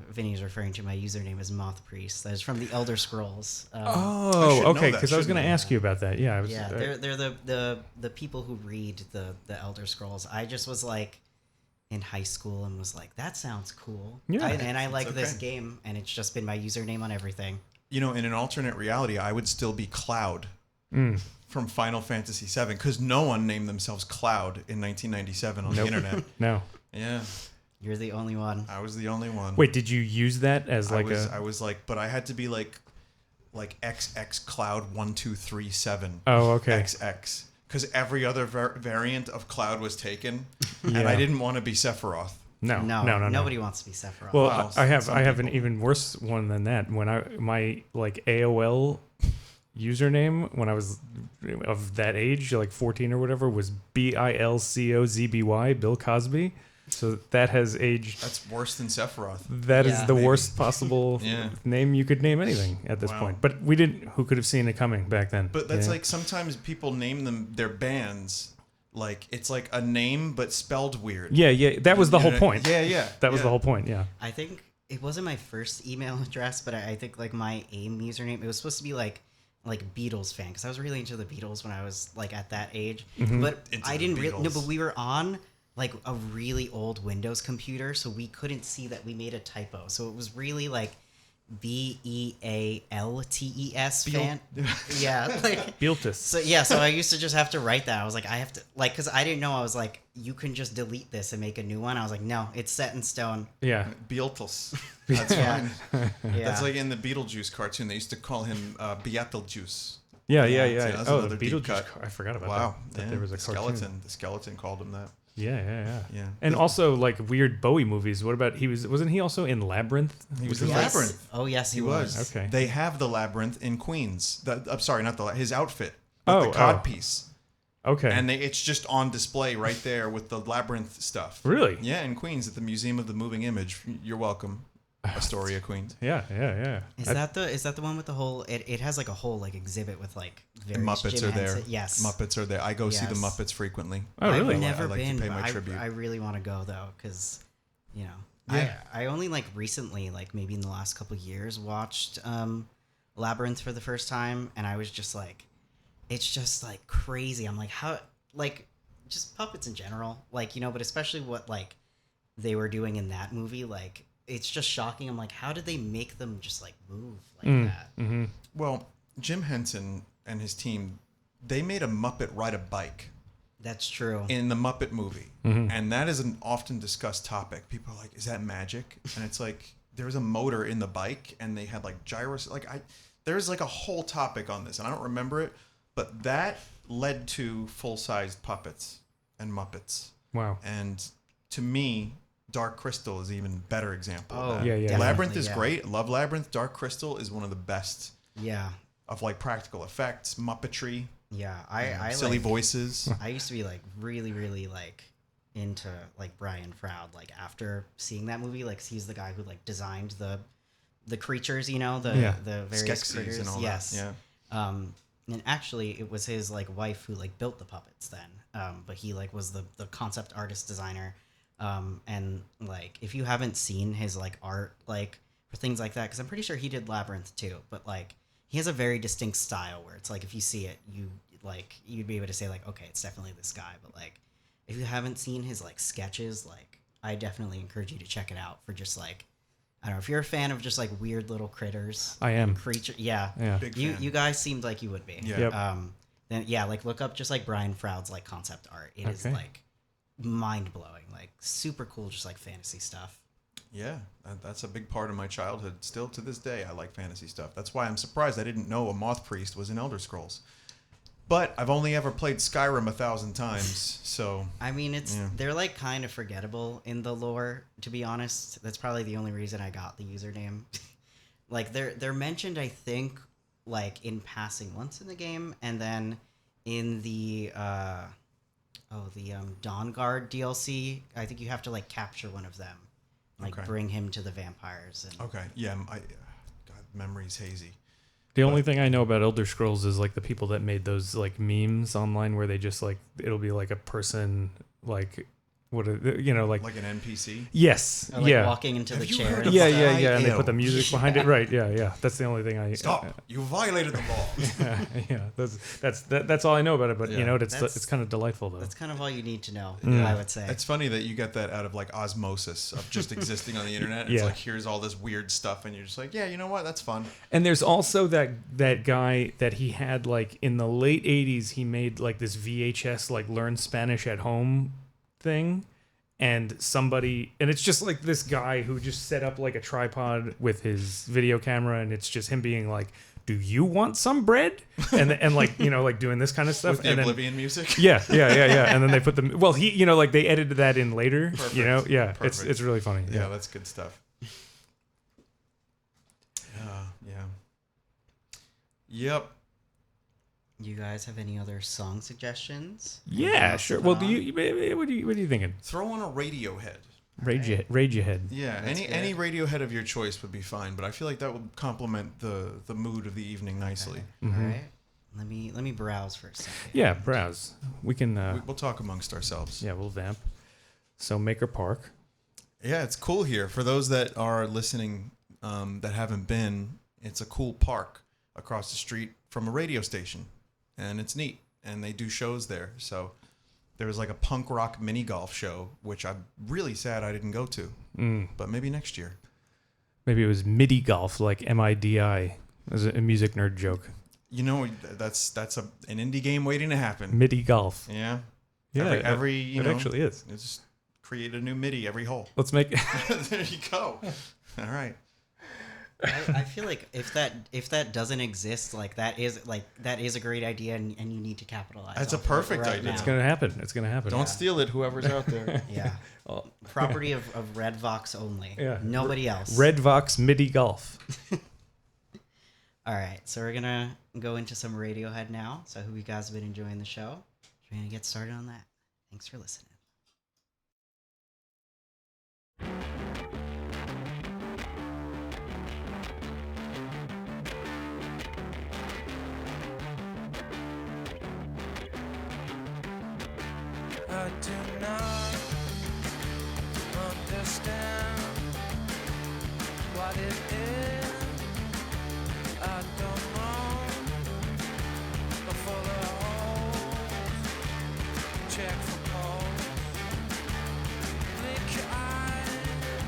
Vinny's referring to my username as Mothpriest. That is from the Elder Scrolls. Oh, know okay. that, Because I was shouldn't going to I? ask you about that. Yeah. They're the people who read the Elder Scrolls. I just was like in high school and was like, that sounds cool. Yeah. And I like this okay. game, and it's just been my username on everything. You know, in an alternate reality, I would still be Cloud from Final Fantasy VII, because no one named themselves Cloud in 1997 on the internet. No. Yeah, You're the only one. I was the only one. Wait, did you use that as like I was like, but I had to be like XX Cloud 1237. Oh, okay. XX, because every other variant of Cloud was taken, and Yeah. I didn't want to be Sephiroth. No. Nobody wants to be Sephiroth. Well, Wow, I have some an people. even worse one than that. When my like AOL username when I was of that age, like 14 or whatever, was BILCOZBY, Bill Cosby. So that has aged. That's worse than Sephiroth. That is Yeah. the Maybe. worst possible Yeah. name you could name anything at this Wow. point. But we didn't. Who could have seen it coming back then? But that's Yeah. like sometimes people name their bands like it's like a name but spelled weird. Yeah. That was the You whole know, point. Yeah. That was yeah. the whole point. Yeah. I think it wasn't my first email address, but I think like my AIM username, it was supposed to be like Beatles fan, because I was really into the Beatles when I was like at that age. Mm-hmm. But Into I the didn't really. No, Beatles. but we were on like a really old Windows computer, so we couldn't see that we made a typo. So it was really like BEALTES fan. Yeah, like Bealtis. so. Yeah, so I used to just have to write that. I was like, I have to like, because I didn't know. I was like, you can just delete this and make a new one. I was like, no, it's set in stone. Yeah. Beatles. That's Yeah. fine. Yeah. That's like in the Beetlejuice cartoon. They used to call him Beetlejuice. Yeah. that's Oh, another the deep Beetlejuice. cut. I forgot about Wow. that. Yeah, There was a the cartoon. skeleton. The skeleton called him that. Yeah. Yeah. And also like weird Bowie movies. What about wasn't he also in Labyrinth? He was it in like- Yes. Labyrinth. Oh yes, he was. Okay. They have the labyrinth in Queens. I'm sorry, not his outfit. Oh, The codpiece. Okay. And it's just on display right there with the labyrinth stuff. Really? Yeah, in Queens at the Museum of the Moving Image. You're welcome. Astoria, Queens. Yeah. Is that the one with the whole? It has like a whole like exhibit with like The various Muppets Jim are there. Henson- Yes, Muppets are there. I go see the Yes. Muppets frequently. Oh, really? I've never I like been, to pay but my tribute. I really want to go though, because you know, Yeah. I only like recently, like maybe in the last couple of years, watched Labyrinth for the first time, and I was just like, it's just like crazy. I'm like, how, like, just puppets in general, like, you know, but especially what like they were doing in that movie, like, it's just shocking. I'm like, how did they make them just like move like that? Mm-hmm. Well, Jim Henson and his team, they made a Muppet ride a bike That's true. in the Muppet movie. Mm-hmm. And that is an often discussed topic. People are like, is that magic? And it's like, there was a motor in the bike and they had like gyros. Like there's like a whole topic on this and I don't remember it, but that led to full-sized puppets and Muppets. Wow. And to me, Dark Crystal is even a better example Oh, of that. Yeah. Labyrinth definitely, is yeah. great. Love Labyrinth. Dark Crystal is one of the best Yeah, of like practical effects, Muppetry, yeah. I silly like, voices. I used to be like really like into like Brian Froud, like after seeing that movie, like he's the guy who like designed the creatures, you know, the various Skeksis critters. and all Yes. that. Yeah. And actually it was his like wife who like built the puppets then. But he like was the concept artist designer. And like if you haven't seen his like art like for things like that, because I'm pretty sure he did Labyrinth too, but like he has a very distinct style where it's like if you see it, you'd be able to say like, okay, it's definitely this guy. But like if you haven't seen his like sketches, like I definitely encourage you to check it out for just like, I don't know, if you're a fan of just like weird little critters. I am. Creature, yeah. Yeah. Big You fan. you guys seemed like you would be. Yeah. Yep. Then yeah, like look up just like Brian Froud's like concept art. It is Okay. like mind blowing, like super cool, just like fantasy stuff. Yeah, that's a big part of my childhood. Still to this day, I like fantasy stuff. That's why I'm surprised I didn't know a Mothpriest was in Elder Scrolls. But I've only ever played Skyrim 1,000 times, so I mean, it's Yeah. they're like kind of forgettable in the lore, to be honest. That's probably the only reason I got the username. Like they're mentioned, I think, like in passing once in the game, and then in the Dawn Guard DLC, I think you have to like capture one of them, like Okay. bring him to the vampires. And okay. Yeah, God, memory's hazy. The only thing I know about Elder Scrolls is like the people that made those like memes online where they just like it'll be like a person like what you know like Like an NPC. yes or, like yeah walking into the Have you chair. heard and of yeah stuff. and they Ew. put the music behind it right yeah that's the only thing I Stop! You violated the law. yeah that's all I know about it but you Yeah. know That's- it's kind of delightful though. That's kind of all you need to know, Yeah. I would say. It's funny that you get that out of like osmosis of just existing on the internet. It's Yeah. like here's all this weird stuff, and you're just like, yeah, you know what? That's fun. And there's also that guy that he had like in the late 80s he made like this VHS like learn Spanish at home thing and it's just like this guy who just set up like a tripod with his video camera and it's just him being like, do you want some bread? And like, you know, like doing this kind of stuff. With the and then, Oblivion music. yeah. And then they put them, well, he, you know, like they edited that in later, you know? Perfect. Yeah. Perfect. It's really funny. Yeah, that's good stuff. Yeah. Yep. You guys have any other song suggestions? Yeah, Anything else sure. to Well, put on? what are you thinking? Throw on a Radiohead. Radiohead. Yeah, That's any good. Radiohead of your choice would be fine, but I feel like that would complement the mood of the evening nicely. Mhm. All right. Let me browse for a second. Yeah, browse. We can, We'll talk amongst ourselves. yeah, we'll vamp. So Maker Park. Yeah, it's cool here. For those that are listening that haven't been, it's a cool park across the street from a radio station, and it's neat. And they do shows there. So there was like a punk rock mini golf show, which I'm really sad I didn't go to, but maybe next year. Maybe it was MIDI golf, like MIDI. As a music nerd joke. You know, that's an indie game waiting to happen. MIDI golf. Yeah. Yeah, Every you it know, actually is. Just create a new MIDI every hole. Let's make. There you go. All right. I feel like if that doesn't exist, like that is a great idea, and you need to capitalize. That's a off of it perfect right idea. now. It's gonna happen. It's gonna happen. Don't steal it, whoever's out there. Yeah. Oh, Property of Red Vox only. Yeah. Nobody else. Red Vox MIDI golf. All right, so we're gonna go into some Radiohead now. So I hope you guys have been enjoying the show. We're gonna get started on that. Thanks for listening. I do not understand what it is. I don't know. For the holes, check for holes. Blink your eyes,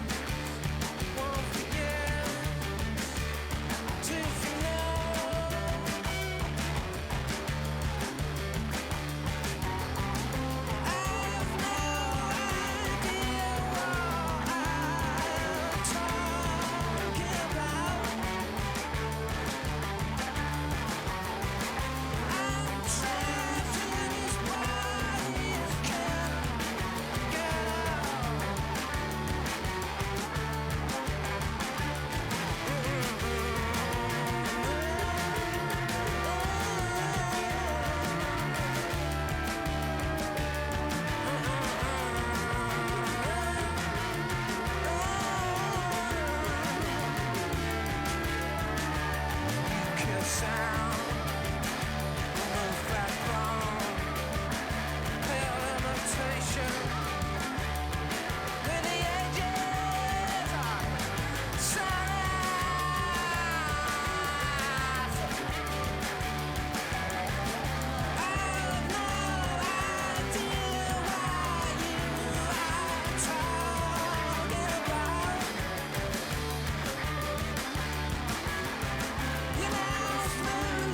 won't forget till you know. I've no idea what I'm talking about. I'm trapped in this body, can't get out. Kill sound, move background, pale imitation. In the edges are silence. I've no idea what you are talking about. You know, smooth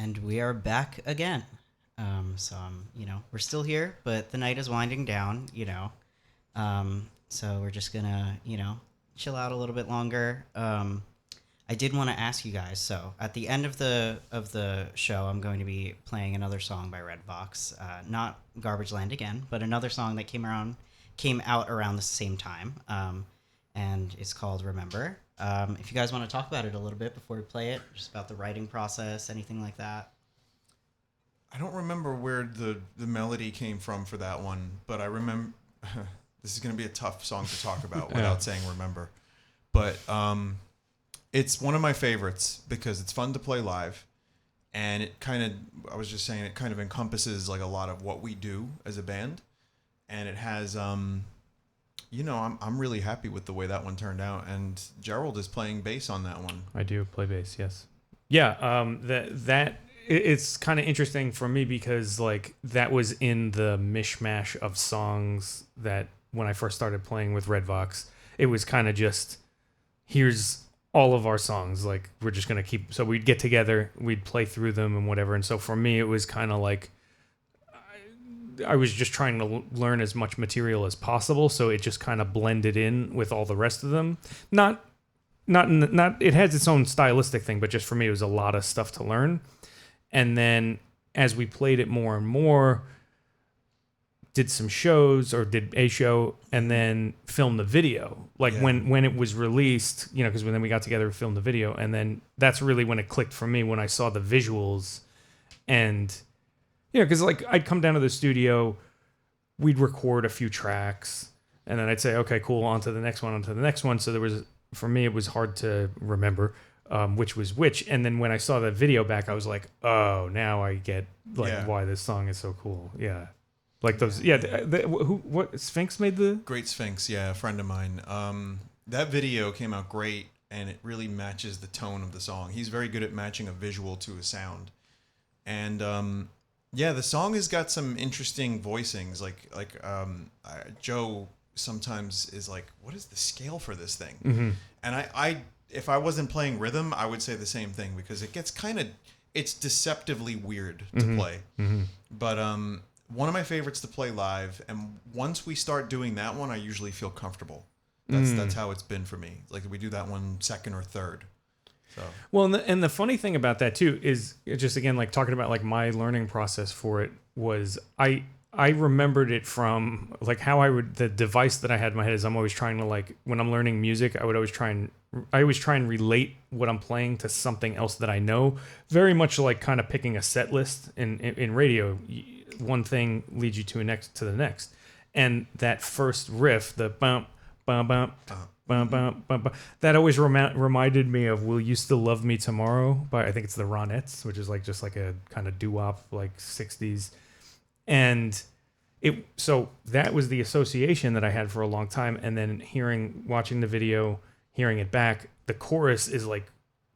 And we are back again. So we're still here, but the night is winding down, so we're just gonna, chill out a little bit longer. I did want to ask you guys, so at the end of the show, I'm going to be playing another song by Red Vox, not Garbage Land again, but another song that came out around the same time, and it's called Remember. If you guys want to talk about it a little bit before we play it, just about the writing process, anything like that. I don't remember where the melody came from for that one, but I remember this is going to be a tough song to talk about without saying remember. But it's one of my favorites because it's fun to play live, and it kind of encompasses like a lot of what we do as a band, and it has I'm really happy with the way that one turned out, and Gerald is playing bass on that one. I do play bass, yes. Yeah, it's kind of interesting for me because like that was in the mishmash of songs that when I first started playing with Red Vox, it was kind of just, here's all of our songs, like we're just going to keep, so we'd get together, we'd play through them and whatever. And so for me, it was kind of like, I was just trying to learn as much material as possible. So it just kind of blended in with all the rest of them. Not, it has its own stylistic thing, but just for me, it was a lot of stuff to learn. And then as we played it more and more, did some shows or did a show and then filmed the video. Like when it was released, because then we got together and filmed the video. And then that's really when it clicked for me when I saw the visuals. And, because like I'd come down to the studio, we'd record a few tracks and then I'd say, okay, cool, on to the next one. So there was, for me, it was hard to remember which was which. And then when I saw the video back, I was like, oh, now I get why this song is so cool. Yeah. Like those, what Sphinx made the Great Sphinx, yeah, a friend of mine. That video came out great, and it really matches the tone of the song. He's very good at matching a visual to a sound, and the song has got some interesting voicings. Joe sometimes is like, "What is the scale for this thing?" Mm-hmm. And I, if I wasn't playing rhythm, I would say the same thing because it gets it's deceptively weird to play, but one of my favorites to play live, and once we start doing that one, I usually feel comfortable. That's how it's been for me. Like we do that one second or third. So well, and the funny thing about that too is just again like talking about like my learning process for it was I remembered it from like how the device that I had in my head is I'm always trying to like when I'm learning music I always try and relate what I'm playing to something else that I know, very much like kind of picking a set list in radio. One thing leads you to the next, and that first riff, the bump, bump, bump, bump, bump, bump, that always reminded me of "Will You Still Love Me Tomorrow" by I think it's the Ronettes, which is like just like a kind of doo-wop like 60s, and so that was the association that I had for a long time, and then watching the video, hearing it back, the chorus is like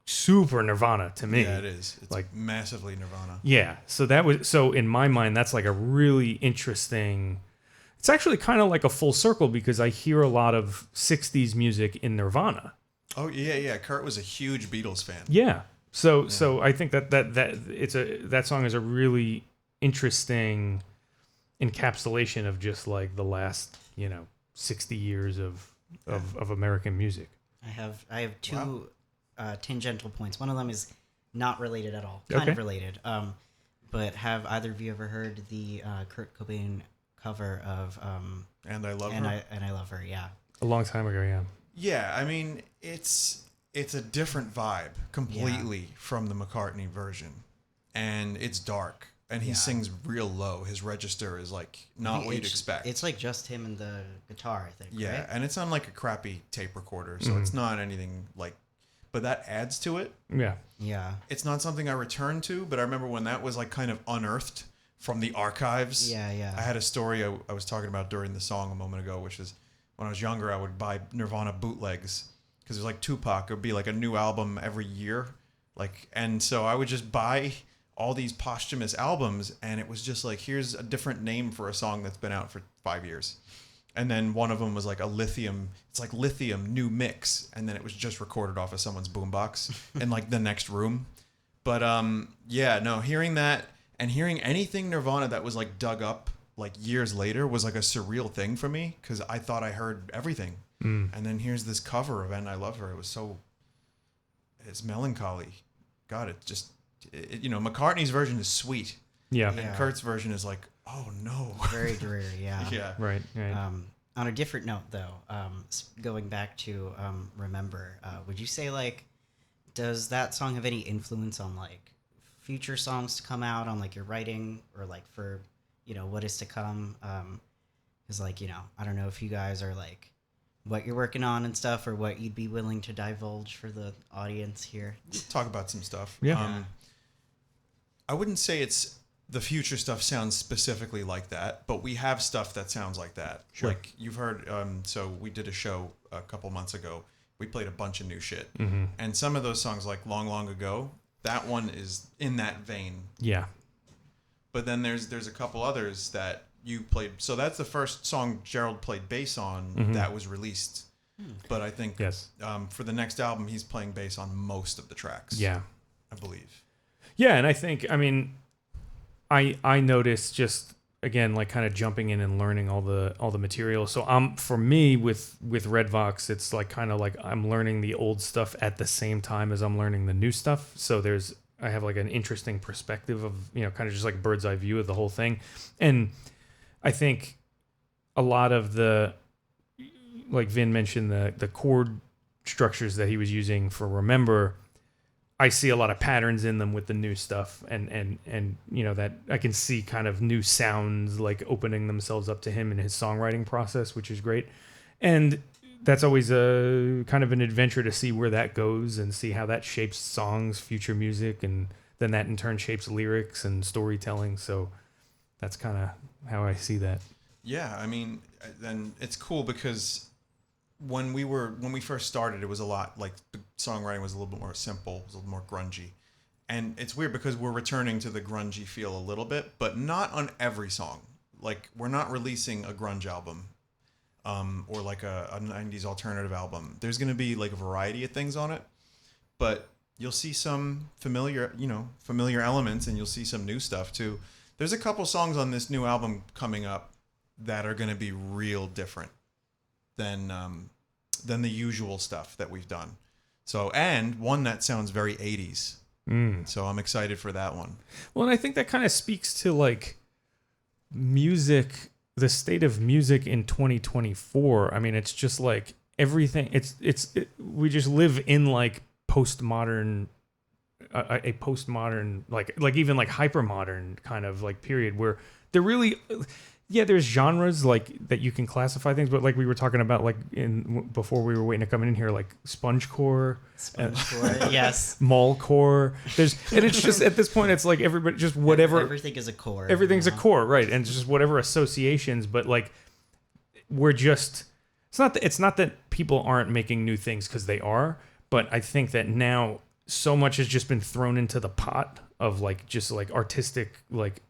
super Nirvana to me. Yeah, it is. It's like massively Nirvana. Yeah. So in my mind, that's like a really interesting, it's actually kind of like a full circle because I hear a lot of 60s music in Nirvana. Oh yeah. Kurt was a huge Beatles fan. Yeah. So I think that song is a really interesting encapsulation of just like the last, 60 years of American music. I have two tangential points. One of them is not related at all, kind of related. But have either of you ever heard the Kurt Cobain cover of "And I Love Her"? And I Love Her, yeah. A long time ago, yeah. Yeah, I mean it's a different vibe completely from the McCartney version, and it's dark, and he sings real low. His register is like not what you'd expect. It's like just him and the guitar, I think. Yeah, right? and it's on like a crappy tape recorder, so it's not anything like. But that adds to it. Yeah. Yeah. It's not something I return to, but I remember when that was like kind of unearthed from the archives. Yeah. I had a story I was talking about during the song a moment ago, which is when I was younger, I would buy Nirvana bootlegs because there's like Tupac. It would be like a new album every year. And so I would just buy all these posthumous albums, and it was just like, here's a different name for a song that's been out for 5 years. And then one of them was like Lithium new mix. And then it was just recorded off of someone's boombox in like the next room. But yeah, no, hearing that and hearing anything Nirvana that was like dug up like years later was like a surreal thing for me because I thought I heard everything. And then here's this cover of And I Love Her. It was so, it's melancholy. God, it just, you know, McCartney's version is sweet. Yeah. And Kurt's version is like, oh no. Very dreary, yeah. Yeah. Right. On a different note, though, going back to Remember, would you say, like, does that song have any influence on, like, future songs to come out, on, like, your writing, or, like, for, you know, what is to come? Because, like, you know, I don't know if you guys are, like, what you're working on and stuff, or what you'd be willing to divulge for the audience here. Talk about some stuff. Yeah. I wouldn't say it's the future stuff sounds specifically like that, but we have stuff that sounds like that. Sure. Like you've heard, so we did a show a couple months ago. We played a bunch of new shit. And some of those songs, like Long, Long Ago, that one is in that vein. Yeah. But then there's a couple others that you played. So that's the first song Gerald played bass on that was released. But I think Yes. For the next album, he's playing bass on most of the tracks. Yeah. I believe. Yeah, and I think, I mean, I noticed just again like kind of jumping in and learning all the material. So for me with Red Vox, it's like kind of like I'm learning the old stuff at the same time as I'm learning the new stuff. So I have like an interesting perspective of, you know, kind of just like bird's eye view of the whole thing. And I think a lot of the, like Vin mentioned, the chord structures that he was using for Remember, I see a lot of patterns in them with the new stuff, and you know, that I can see kind of new sounds like opening themselves up to him in his songwriting process, which is great. And that's always a kind of an adventure to see where that goes and see how that shapes songs, future music, and then that in turn shapes lyrics and storytelling. So that's kind of how I see that. Yeah, I mean, then it's cool because when we first started, it was a lot like the songwriting was a little bit more simple, it was a little more grungy. And it's weird because we're returning to the grungy feel a little bit, but not on every song. Like we're not releasing a grunge album or like a 90s alternative album. There's going to be like a variety of things on it, but you'll see some familiar elements, and you'll see some new stuff too. There's a couple songs on this new album coming up that are going to be real different than the usual stuff that we've done. So, and one that sounds very 80s. So I'm excited for that one. Well, and I think that kind of speaks to like music, the state of music in 2024. I mean, it's just like everything. We just live in like postmodern, a postmodern, like even like hypermodern kind of like period where there really. Yeah, there's genres like that you can classify things, but like we were talking about, like before we were waiting to come in here, like spongecore, yes, mallcore. And it's just at this point, it's like everybody just whatever. Everything is a core. Everything's a core, right? And it's just whatever associations, but like we're just. It's not that people aren't making new things, because they are, but I think that now so much has just been thrown into the pot of like just like artistic like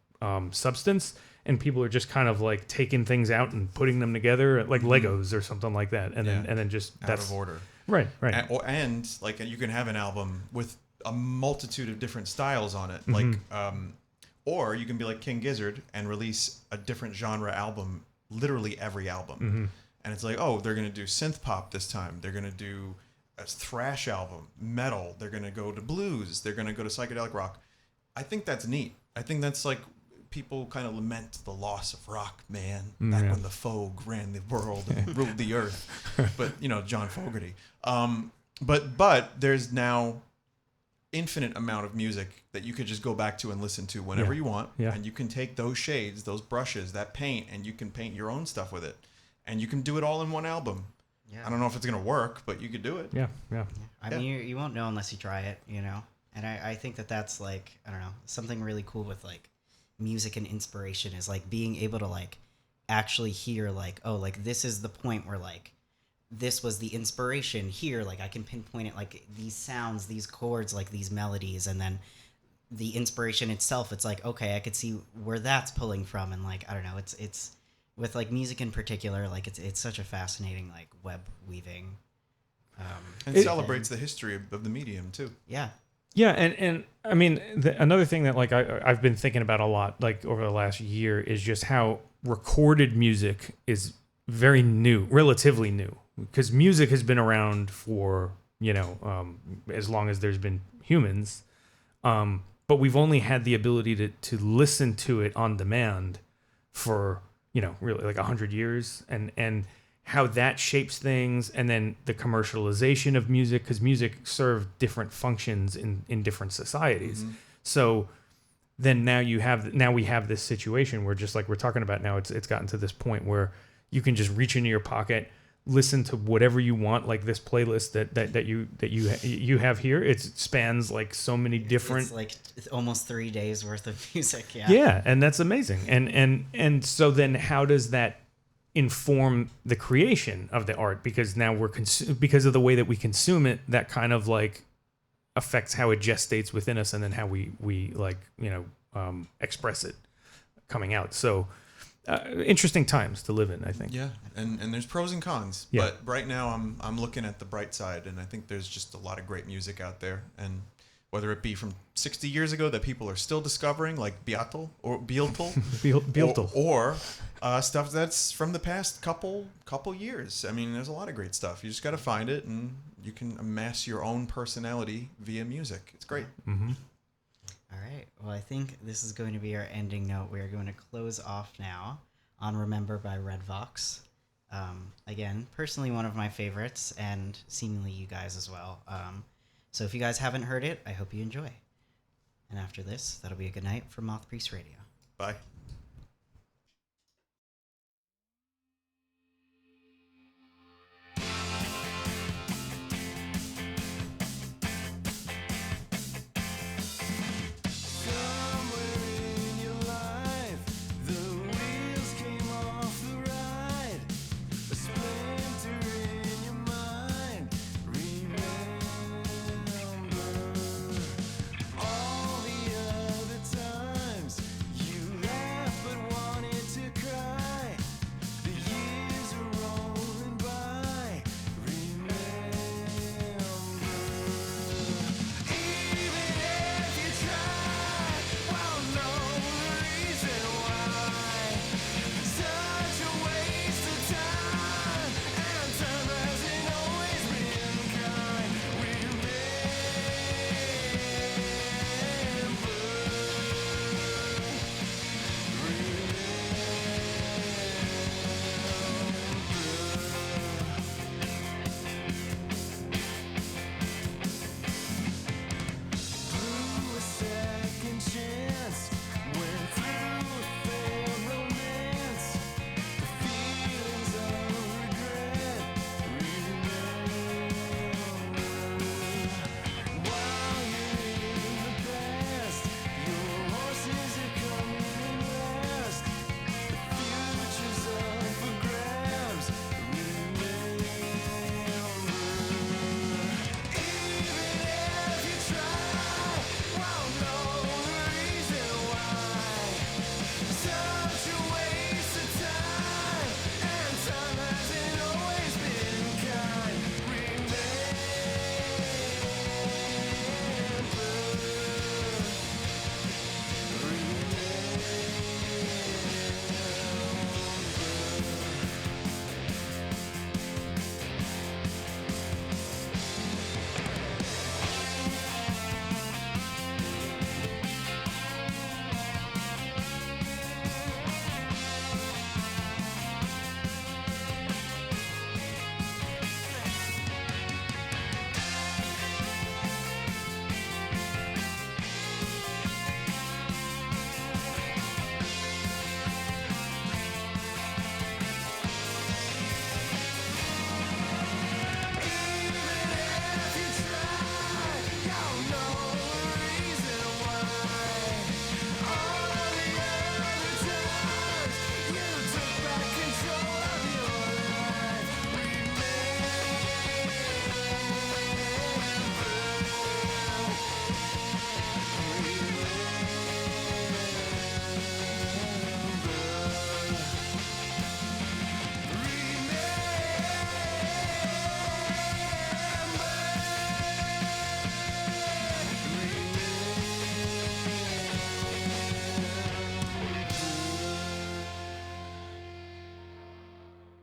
substance. And people are just kind of like taking things out and putting them together like Legos or something like that, and then just out of order. Right. And like you can have an album with a multitude of different styles on it, like or you can be like King Gizzard and release a different genre album, literally every album. And it's like, oh, they're gonna do synth pop this time. They're gonna do a thrash album, metal. They're gonna go to blues. They're gonna go to psychedelic rock. I think that's neat. I think that's like. People kind of lament the loss of rock, man, back when the Fogue ran the world and ruled the earth. But, you know, John Fogerty. But there's now infinite amount of music that you could just go back to and listen to whenever you want. Yeah. And you can take those shades, those brushes, that paint, and you can paint your own stuff with it. And you can do it all in one album. Yeah. I don't know if it's going to work, but you could do it. Yeah. I mean, you won't know unless you try it, you know? And I think that's like, I don't know, something really cool with like, music and inspiration is like being able to like actually hear like, oh, like this is the point where like this was the inspiration here, like I can pinpoint it, like these sounds, these chords, like these melodies, and then the inspiration itself, it's like, okay, I could see where that's pulling from. And like, I don't know, it's with like music in particular, like it's such a fascinating like web weaving and it celebrates the history of the medium too. Yeah. Yeah, and I mean another thing that like I've been thinking about a lot like over the last year is just how recorded music is very new, relatively new, because music has been around for as long as there's been humans, but we've only had the ability to listen to it on demand for really like 100 years, and how that shapes things, and then the commercialization of music, because music served different functions in different societies. So then now we have this situation where, just like we're talking about now, it's gotten to this point where you can just reach into your pocket, listen to whatever you want, like this playlist that you have here. It spans like so many different, It's like almost 3 days worth of music. yeah, and that's amazing. And so then how does that inform the creation of the art? Because now because of the way that we consume it, that kind of like affects how it gestates within us, and then how we like express it coming out. So interesting times to live in, I think. Yeah, and there's pros and cons. Yeah. But right now I'm looking at the bright side, and I think there's just a lot of great music out there. And whether it be from 60 years ago that people are still discovering, like Beatle or Beatle. or stuff that's from the past couple years. I mean, there's a lot of great stuff. You just got to find it, and you can amass your own personality via music. It's great. Mm-hmm. All right. Well, I think this is going to be our ending note. We are going to close off now on Remember by Red Vox. Again, personally one of my favorites, and seemingly you guys as well. So if you guys haven't heard it, I hope you enjoy. And after this, that'll be a good night from Mothpriest Radio. Bye.